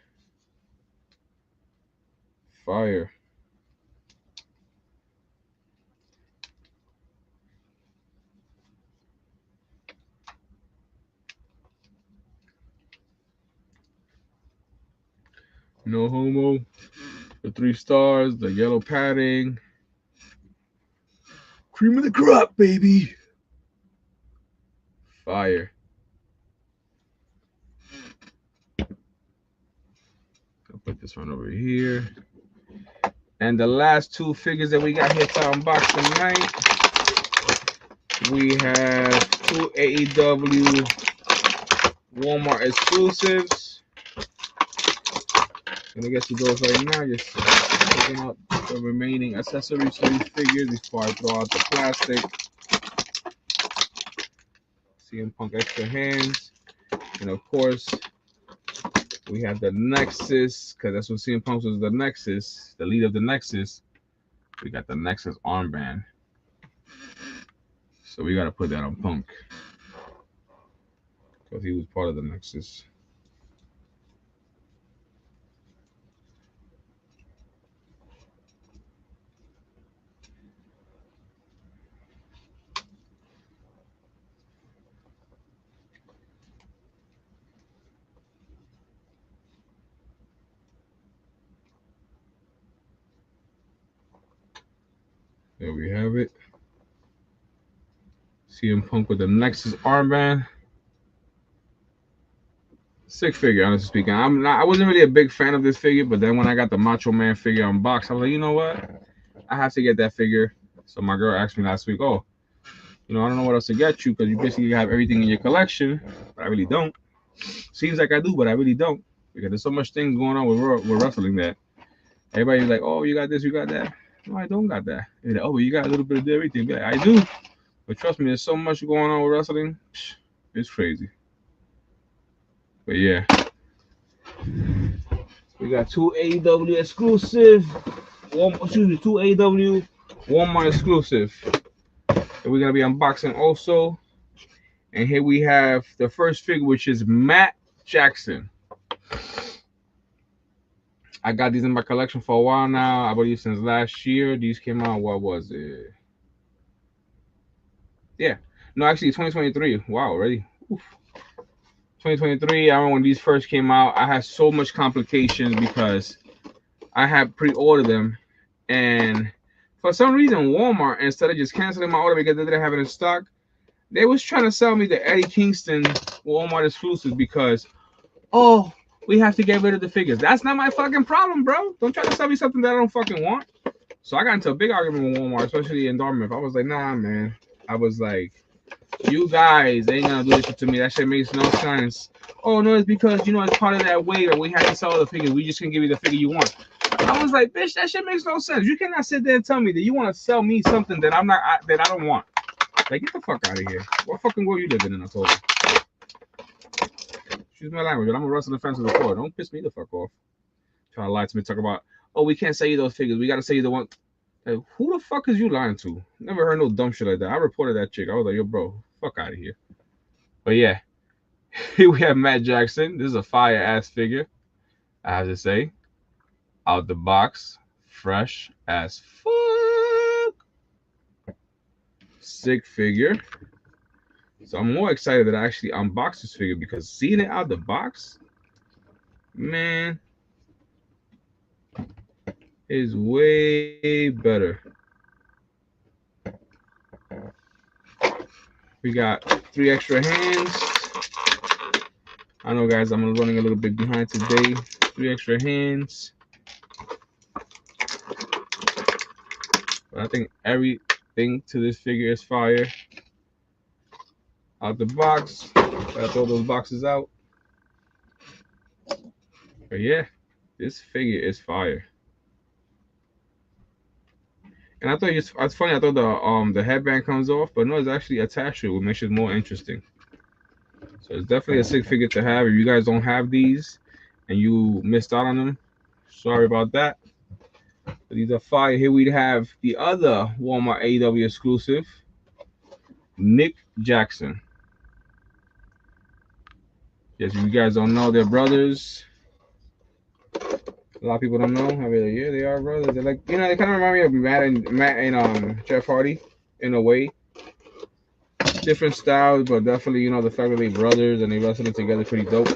Fire. No homo. The 3 stars, the yellow padding. Cream of the crop, baby. Fire. I'll put this one over here. And the last 2 figures that we got here to unbox tonight, we have 2 AEW Walmart exclusives. And I guess it goes right now, just taking out the remaining accessories for these figures before I throw out the plastic. CM Punk extra hands. And of course, we have the Nexus, because that's what CM Punk was, the Nexus, the lead of the Nexus. We got the Nexus armband. So we got to put that on Punk, because he was part of the Nexus. There we have it. CM Punk with the Nexus armband. Sick figure, honestly speaking. I wasn't really a big fan of this figure, but then when I got the Macho Man figure unboxed, I was like, you know what? I have to get that figure. So my girl asked me last week, oh, I don't know what else to get you, because you basically have everything in your collection, but I really don't. Seems like I do, but I really don't, because there's so much things going on with wrestling that Everybody's like, oh, you got this, you got that. No, I don't got that. They're like, oh, well, you got a little bit of everything. Be like, I do. But trust me, there's so much going on with wrestling. It's crazy. But yeah. We got 2 AEW exclusive. Two AEW Walmart exclusive. And we're going to be unboxing also. And here we have the first figure, which is Matt Jackson. I got these in my collection for a while now. I believe since last year. These came out, what was it? Yeah. No, actually 2023. Wow, already. Oof. 2023, I remember when these first came out, I had so much complications because I had pre-ordered them. And for some reason, Walmart, instead of just canceling my order because they didn't have it in stock, they was trying to sell me the Eddie Kingston Walmart exclusives because, oh, we have to get rid of the figures. That's not my fucking problem, bro. Don't try to sell me something that I don't fucking want. So I got into a big argument with Walmart, especially in Dartmouth. I was like, nah, man. I was like, you guys ain't gonna do this shit to me. That shit makes no sense. Oh, no, it's because, you know, it's part of that wave that we have to sell the figures. We just can give you the figure you want. I was like, bitch, that shit makes no sense. You cannot sit there and tell me that you want to sell me something that that I don't want. Like, get the fuck out of here. What fucking world you living in, I told you. Excuse my language, but I'm a wrestling fan to the core. Don't piss me the fuck off. Trying to lie to me, talk about, oh, we can't sell you those figures. We got to sell you the one. Like, who the fuck is you lying to? Never heard no dumb shit like that. I reported that chick. I was like, yo, bro, fuck out of here. But yeah, here we have Matt Jackson. This is a fire-ass figure, I have to say. Out the box, fresh as fuck. Sick figure. So I'm more excited that I actually unboxed this figure because seeing it out the box, man, is way better. We got 3 extra hands. I know, guys, I'm running a little bit behind today. 3 extra hands. But I think everything to this figure is fire. Out the box. Gotta throw those boxes out. But yeah, this figure is fire. And I thought it's funny. I thought the headband comes off, but no, it's actually attached to it, which makes it more interesting. So it's definitely a sick figure to have. If you guys don't have these and you missed out on them, sorry about that. But these are fire. Here we have the other Walmart AEW exclusive, Nick Jackson. Yes, if you guys don't know, they're brothers. A lot of people don't know. I mean, like, yeah, they are brothers. They're like, you know, they kind of remind me of Matt and Jeff Hardy in a way. Different styles, but definitely, you know, the fact that they're brothers and they wrestling together pretty dope.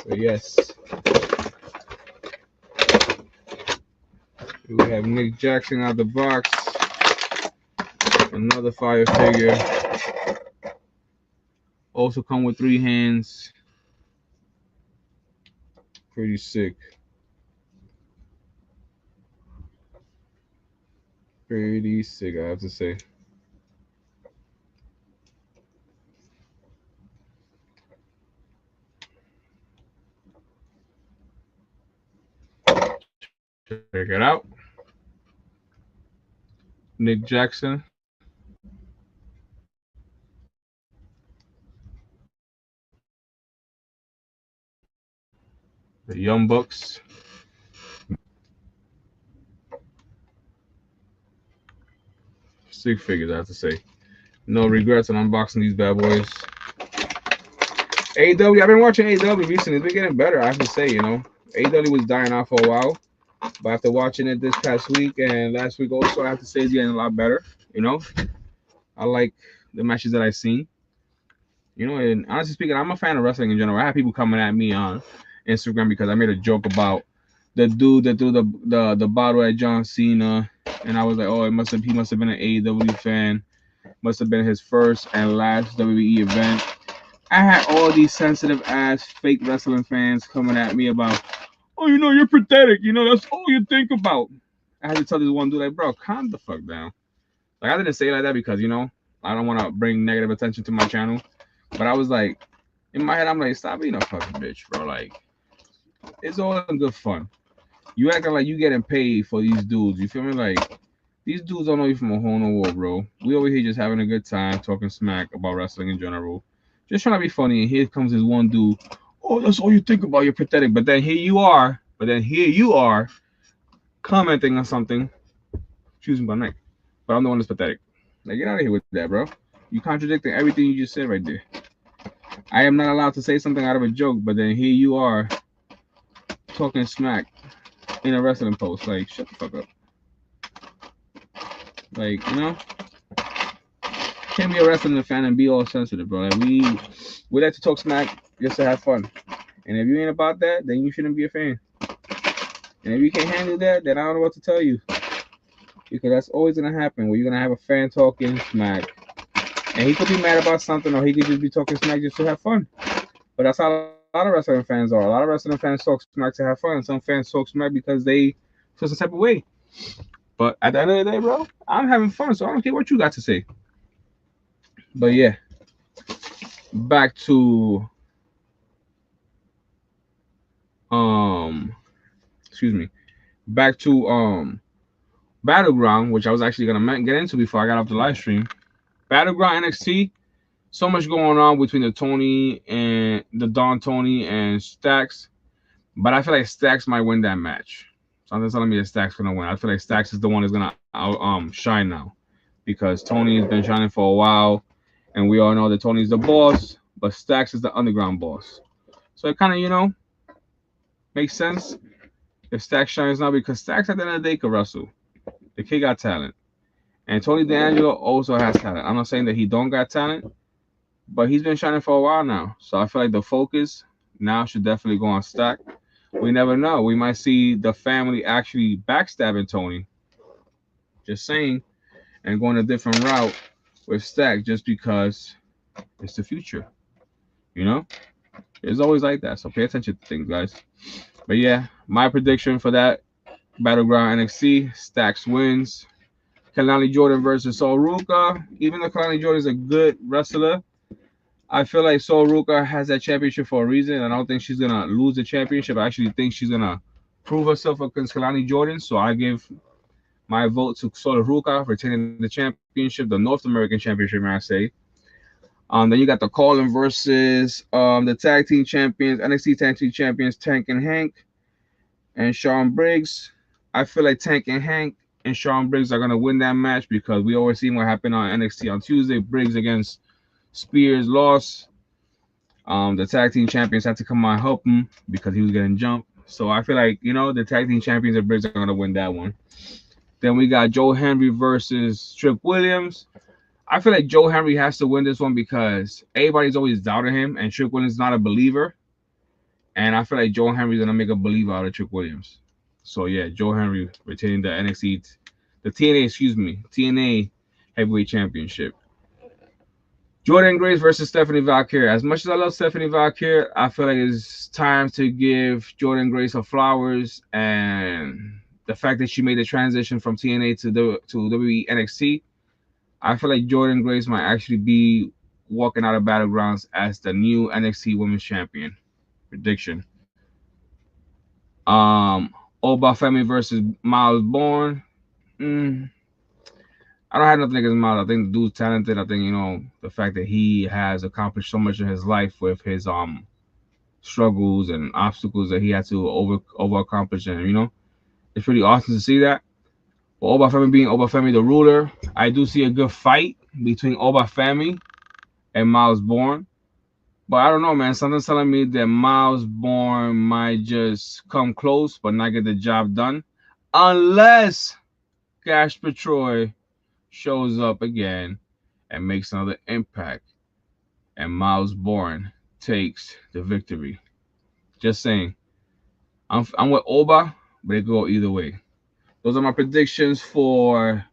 But yes, we have Nick Jackson out the box. Another fire figure. Also come with 3 hands. Pretty sick. Pretty sick, I have to say. Check it out. Nick Jackson. The Young Bucks. Sick figures, I have to say. No regrets on unboxing these bad boys. AEW, I've been watching AEW recently. It's been getting better, I have to say, you know. AEW was dying out for a while. But after watching it this past week and last week also, I have to say it's getting a lot better, you know. I like the matches that I've seen. You know, and honestly speaking, I'm a fan of wrestling in general. I have people coming at me on Instagram because I made a joke about the dude that threw the bottle at John Cena, and I was like, oh, he must have been an AEW fan. Must have been his first and last WWE event. I had all these sensitive ass fake wrestling fans coming at me about, oh, you know, you're pathetic. You know, that's all you think about. I had to tell this one dude, like, bro, calm the fuck down. Like, I didn't say it like that because, you know, I don't want to bring negative attention to my channel. But I was like, in my head, I'm like, stop being a fucking bitch, bro. Like, It's all in good fun. You acting like you getting paid for these dudes. You feel me? Like these dudes don't know you from a hole in the wall, bro. We over here just having a good time, talking smack about wrestling in general, just trying to be funny. And here comes this one dude. Oh, that's all you think about. You're pathetic. But then here you are. Commenting on something. Choosing my neck. But I'm the one that's pathetic. Like, get out of here with that, bro. You contradicting everything you just said right there. I am not allowed to say something out of a joke, but then here you are talking smack in a wrestling post. Like, shut the fuck up. Like, can't be a wrestling fan and be all sensitive, bro. Like, we like to talk smack just to have fun. And if you ain't about that, then you shouldn't be a fan. And if you can't handle that, then I don't know what to tell you. Because that's always gonna happen where you're gonna have a fan talking smack. And he could be mad about something, or he could just be talking smack just to have fun. But that's how a lot of wrestling fans are. A lot of wrestling fans talk smack to have fun. Some fans talk smack because they feel some type of way. But at the end of the day, bro, I'm having fun, so I don't care what you got to say. But yeah, back to excuse me, back to Battleground, which I was actually gonna get into before I got off the live stream. Battleground NXT, so much going on between the Don Tony and Stacks, but I feel like Stacks might win that match. Something's telling me that Stacks gonna win. I feel like Stacks is the one that's gonna shine now, because Tony has been shining for a while, and we all know that Tony's the boss, but Stacks is the underground boss. So it kind of makes sense if Stacks shines now, because Stacks at the end of the day could wrestle. The kid got talent. And Tony D'Angelo also has talent. I'm not saying that he don't got talent, but he's been shining for a while now. So I feel like the focus now should definitely go on Stack. We never know. We might see the family actually backstabbing Tony. Just saying. And going a different route with Stack just because it's the future. It's always like that. So pay attention to things, guys. But yeah, my prediction for that Battleground NXT, Stacks wins. Kalani Jordan versus Sol Ruka. Even though Kalani Jordan is a good wrestler, I feel like Sol Ruka has that championship for a reason. I don't think she's going to lose the championship. I actually think she's going to prove herself against Kalani Jordan. So I give my vote to Sol Ruka for retaining the championship, the North American championship, may I say. Then you got the Colin versus the tag team champions, NXT tag team champions, Tank and Hank and Shawn Briggs. I feel like Tank and Hank and Shawn Briggs are gonna win that match because we always seen what happened on NXT on Tuesday. Briggs against Spears lost. The tag team champions had to come out and help him because he was getting jumped. So I feel like the tag team champions and Briggs are gonna win that one. Then we got Joe Henry versus Trick Williams. I feel like Joe Henry has to win this one because everybody's always doubting him, and Trick Williams is not a believer. And I feel like Joe Henry's gonna make a believer out of Trick Williams. So yeah, Joe Henry retaining the TNA Heavyweight Championship. Jordan Grace versus Stephanie Valkyrie. As much as I love Stephanie Valkyrie, I feel like it's time to give Jordan Grace her flowers, and the fact that she made the transition from TNA to WWE NXT. I feel like Jordan Grace might actually be walking out of Battlegrounds as the new NXT Women's Champion. Prediction. Oba Femi versus Miles Bourne. I don't have nothing against Miles. I think the dude's talented. I think the fact that he has accomplished so much in his life with his struggles and obstacles that he had to over accomplish, and it's pretty awesome to see that. But Oba Femi being Oba Femi the ruler, I do see a good fight between Oba Femi and Miles Bourne. But I don't know, man. Something's telling me that Miles Bourne might just come close but not get the job done. Unless Casper Troy shows up again and makes another impact. And Miles Bourne takes the victory. Just saying. I'm with Oba, but it could go either way. Those are my predictions for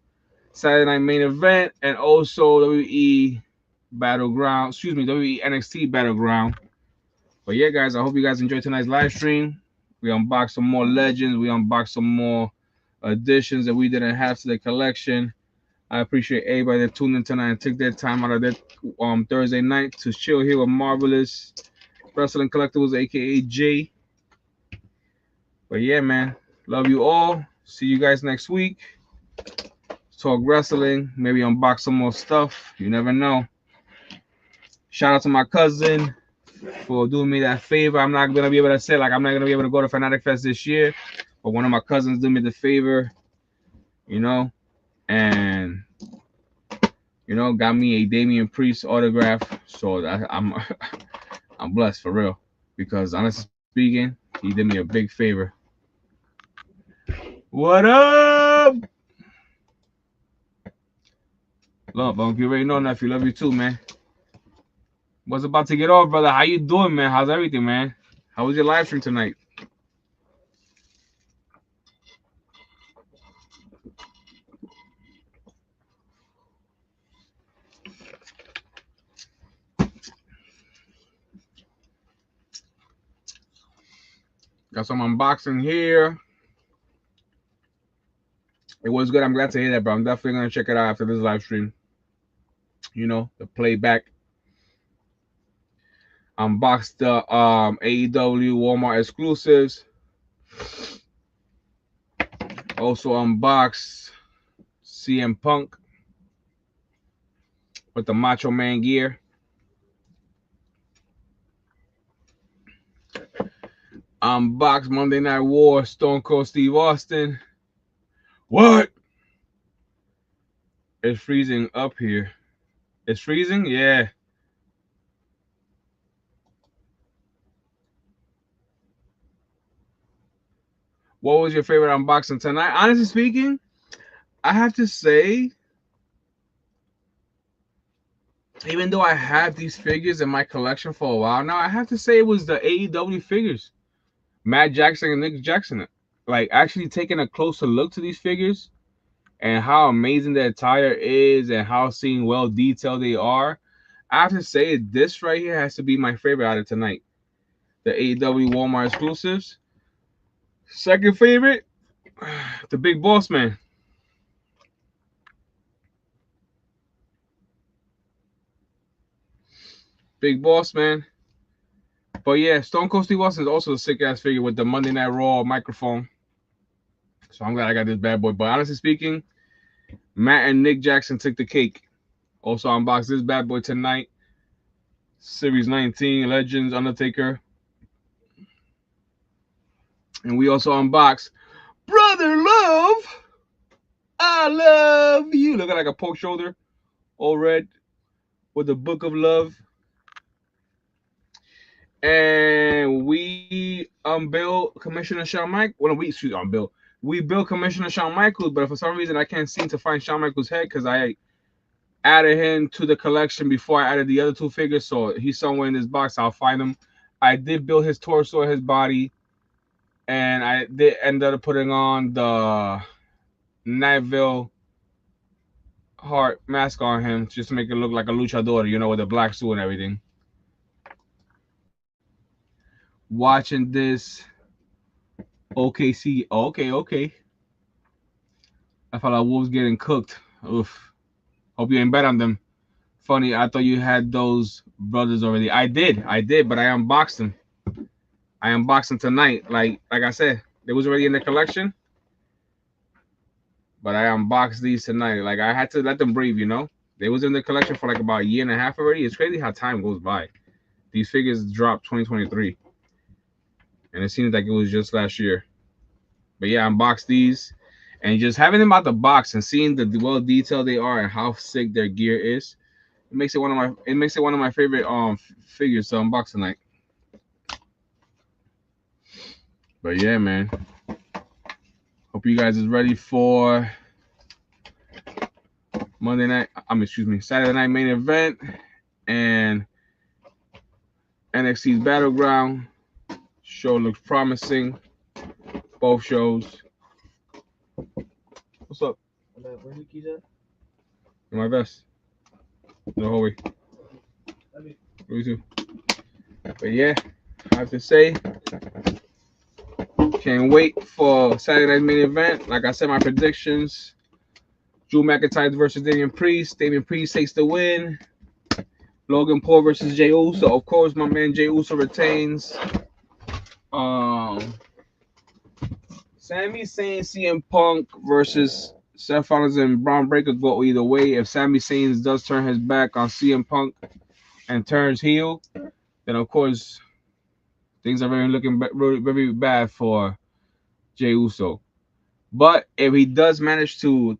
Saturday Night Main Event and also WWE NXT Battleground. But yeah, guys, I hope you guys enjoyed tonight's live stream. We unboxed some more legends. We unboxed some more additions that we didn't have to the collection. I appreciate everybody that tuned in tonight and took their time out of their Thursday night to chill here with Marvelous Wrestling Collectibles, aka Jay. But yeah, man, love you all. See you guys next week. Talk wrestling, maybe unbox some more stuff. You never know. Shout out to my cousin for doing me that favor. I'm not gonna be able to say like I'm not gonna be able to go to Fanatic Fest this year, but one of my cousins did me the favor, you know, and got me a Damian Priest autograph. So I'm I'm blessed for real, because honestly speaking, he did me a big favor. What up? Love, you already know, nephew. Love you too, man. Was about to get off, brother. How you doing, man? How's everything, man? How was your live stream tonight? Got some unboxing here. It was good. I'm glad to hear that, bro. I'm definitely gonna check it out after this live stream. The playback. Unboxed the AEW Walmart exclusives. Also unboxed CM Punk with the Macho Man gear. Unboxed Monday Night War Stone Cold Steve Austin. What? It's freezing up here. It's freezing? Yeah. What was your favorite unboxing tonight? Honestly speaking, I have to say, even though I have these figures in my collection for a while now, I have to say it was the AEW figures. Matt Jackson and Nick Jackson. Like, actually taking a closer look to these figures and how amazing the attire is and how seeing well detailed they are. I have to say this right here has to be my favorite out of tonight. The AEW Walmart exclusives. Second favorite, the Big Boss Man. Big Boss Man. But yeah, Stone Cold Steve Austin is also a sick ass figure with the Monday Night Raw microphone. So I'm glad I got this bad boy. But honestly speaking, Matt and Nick Jackson took the cake. Also unboxed this bad boy tonight. Series 19 Legends Undertaker. And we also unboxed Brother Love. I love you. Looking like a pork shoulder, all red, with the Book of Love. And we unveiled Commissioner Shawn Michaels. Well, we built Commissioner Shawn Michaels, but for some reason I can't seem to find Shawn Michaels' head because I added him to the collection before I added the other two figures. So he's somewhere in this box. I'll find him. I did build his torso, his body, and I did end up putting on the Nightville Heart mask on him just to make it look like a luchador, with the black suit and everything. Watching this OKC. Okay. I felt like Wolves getting cooked. Oof. Hope you ain't bet on them. Funny, I thought you had those brothers already. I did, but I unboxed them. I unboxed them tonight. Like I said, they was already in the collection. But I unboxed these tonight. Like, I had to let them breathe, They was in the collection for like about a year and a half already. It's crazy how time goes by. These figures dropped 2023. And it seems like it was just last year. But yeah, I unboxed these. And just having them out the box and seeing the well detailed they are and how sick their gear is, it makes it one of my favorite figures to unbox tonight. But yeah, man. Hope you guys is ready for Saturday night main event and NXT's Battleground. Show looks promising. Both shows. What's up? Where the keys at? In my vest. No hallway. Me too. But yeah, I have to say, can't wait for Saturday night main event. Like I said, my predictions: Drew McIntyre versus Damian Priest. Damian Priest takes the win. Logan Paul versus Jey Uso. Of course, my man Jey Uso retains. Sami Zayn, CM Punk versus Seth Rollins and Braun Breaker go either way. If Sami Zayn does turn his back on CM Punk and turns heel, then of course things are very, very bad for Jey Uso. But if he does manage to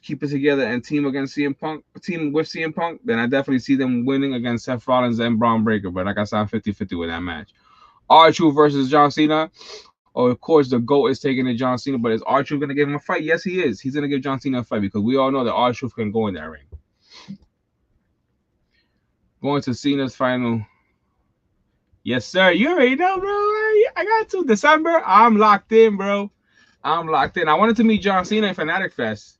keep it together and team against CM Punk, team with CM Punk, then I definitely see them winning against Seth Rollins and Braun Breaker. But like I said, I'm 50-50 with that match. R-Truth versus John Cena. Oh, of course, the GOAT is taking to John Cena, but is R-Truth going to give him a fight? Yes, he is. He's going to give John Cena a fight because we all know that R-Truth can go in that ring. Going to Cena's final. Yes, sir. You already know, bro. I got to. December, I'm locked in, bro. I'm locked in. I wanted to meet John Cena at Fanatic Fest,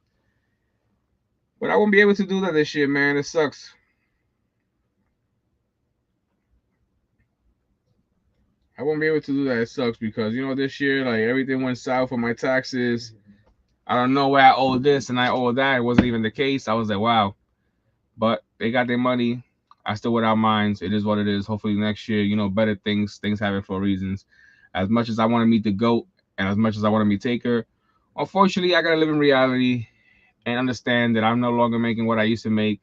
but I won't be able to do that this year, man. It sucks. I won't be able to do that. It sucks because, you know, this year, like, everything went south with my taxes. I don't know where I owe this and I owe that. It wasn't even the case. I was like, wow. But they got their money. I still without minds. It is what it is. Hopefully next year, you know, better things happen for reasons. As much as I want to meet the GOAT and as much as I want to meet Taker, unfortunately, I got to live in reality and understand that I'm no longer making what I used to make.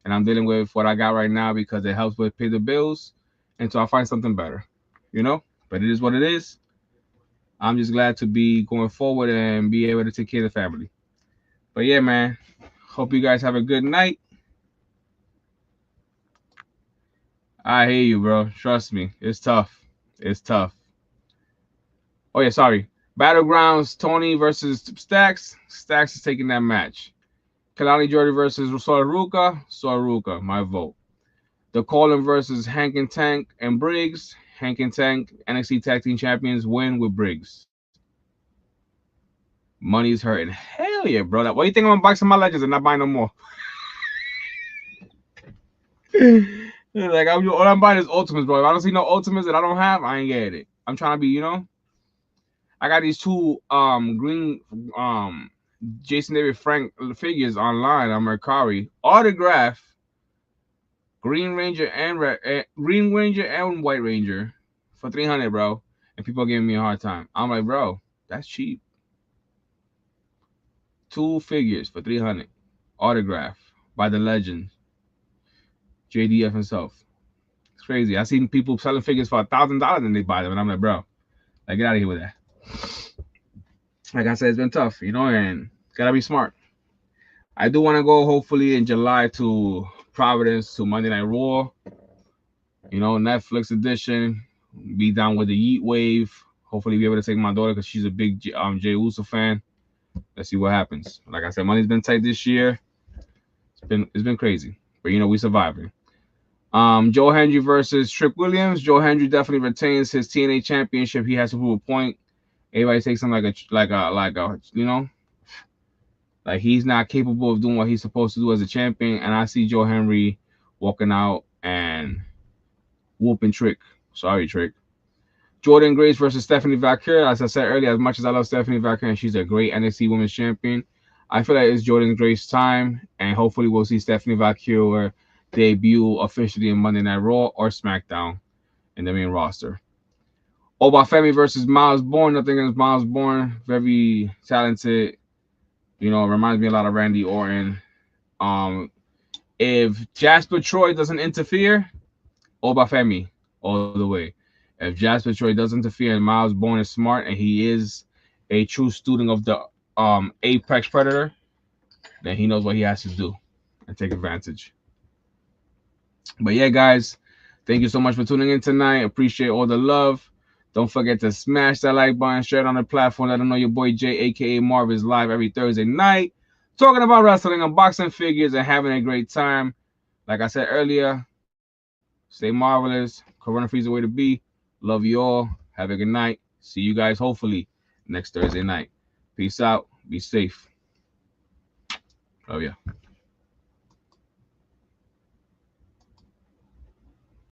And I'm dealing with what I got right now because it helps with pay the bills until I find something better, you know? But it is what it is. I'm just glad to be going forward and be able to take care of the family. But yeah, man, hope you guys have a good night. I hear you, bro. Trust me. It's tough. It's tough. Oh, yeah, sorry. Battlegrounds, Tony versus Stacks. Stacks is taking that match. Kalani Jordan versus Soaruka, my vote. The Colin versus Hank and Tank and Briggs. Hank and Tank, NXT Tag Team Champions, win with Briggs. Money's hurting. Hell yeah, bro. What do you think I'm unboxing my legends and not buying no more? Like, all I'm buying is Ultimates, bro. If I don't see no Ultimates that I don't have, I ain't get it. I'm trying to be, you know. I got these two green Jason David Frank figures online on Mercari. Autograph Green Ranger and White Ranger for $300, bro. And people are giving me a hard time. I'm like, bro, that's cheap. 2 figures for $300. Autograph by the legend JDF himself. It's crazy. I seen people selling figures for $1,000 and they buy them, and I'm like, bro, like, get out of here with that. Like I said, it's been tough, you know, and gotta be smart. I do want to go hopefully in July to Providence to Monday Night Raw. You know, Netflix edition. Be down with the Yeet Wave. Hopefully, be able to take my daughter because she's a big Jey Uso fan. Let's see what happens. Like I said, money's been tight this year. It's been crazy, but you know we surviving. Joe Hendry versus Trick Williams. Joe Hendry definitely retains his TNA championship. He has to prove a point. Everybody takes him like a you know, like he's not capable of doing what he's supposed to do as a champion. And I see Joe Hendry walking out and whooping Trick. Sorry, Trick. Jordan Grace versus Stephanie Valkyrie. As I said earlier, as much as I love Stephanie Valkyrie and she's a great NXT Women's Champion, I feel like it's Jordan Grace's time, and hopefully we'll see Stephanie Valkyrie debut officially in Monday Night Raw or SmackDown in the main roster. Obafemi versus Miles Bourne. Nothing against Miles Bourne. Very talented. You know, reminds me a lot of Randy Orton. If Jasper Troy doesn't interfere, Obafemi all the way. If Jasper Troy does interfere and Miles Bourne is smart and he is a true student of the Apex Predator, then he knows what he has to do and take advantage. But yeah, guys, thank you so much for tuning in tonight. Appreciate all the love. Don't forget to smash that like button, share it on the platform. Let them know your boy Jay, aka Marv, is live every Thursday night, talking about wrestling, unboxing figures, and having a great time. Like I said earlier, stay marvelous. Corona free is the way to be. Love you all. Have a good night. See you guys hopefully next Thursday night. Peace out. Be safe. Love ya.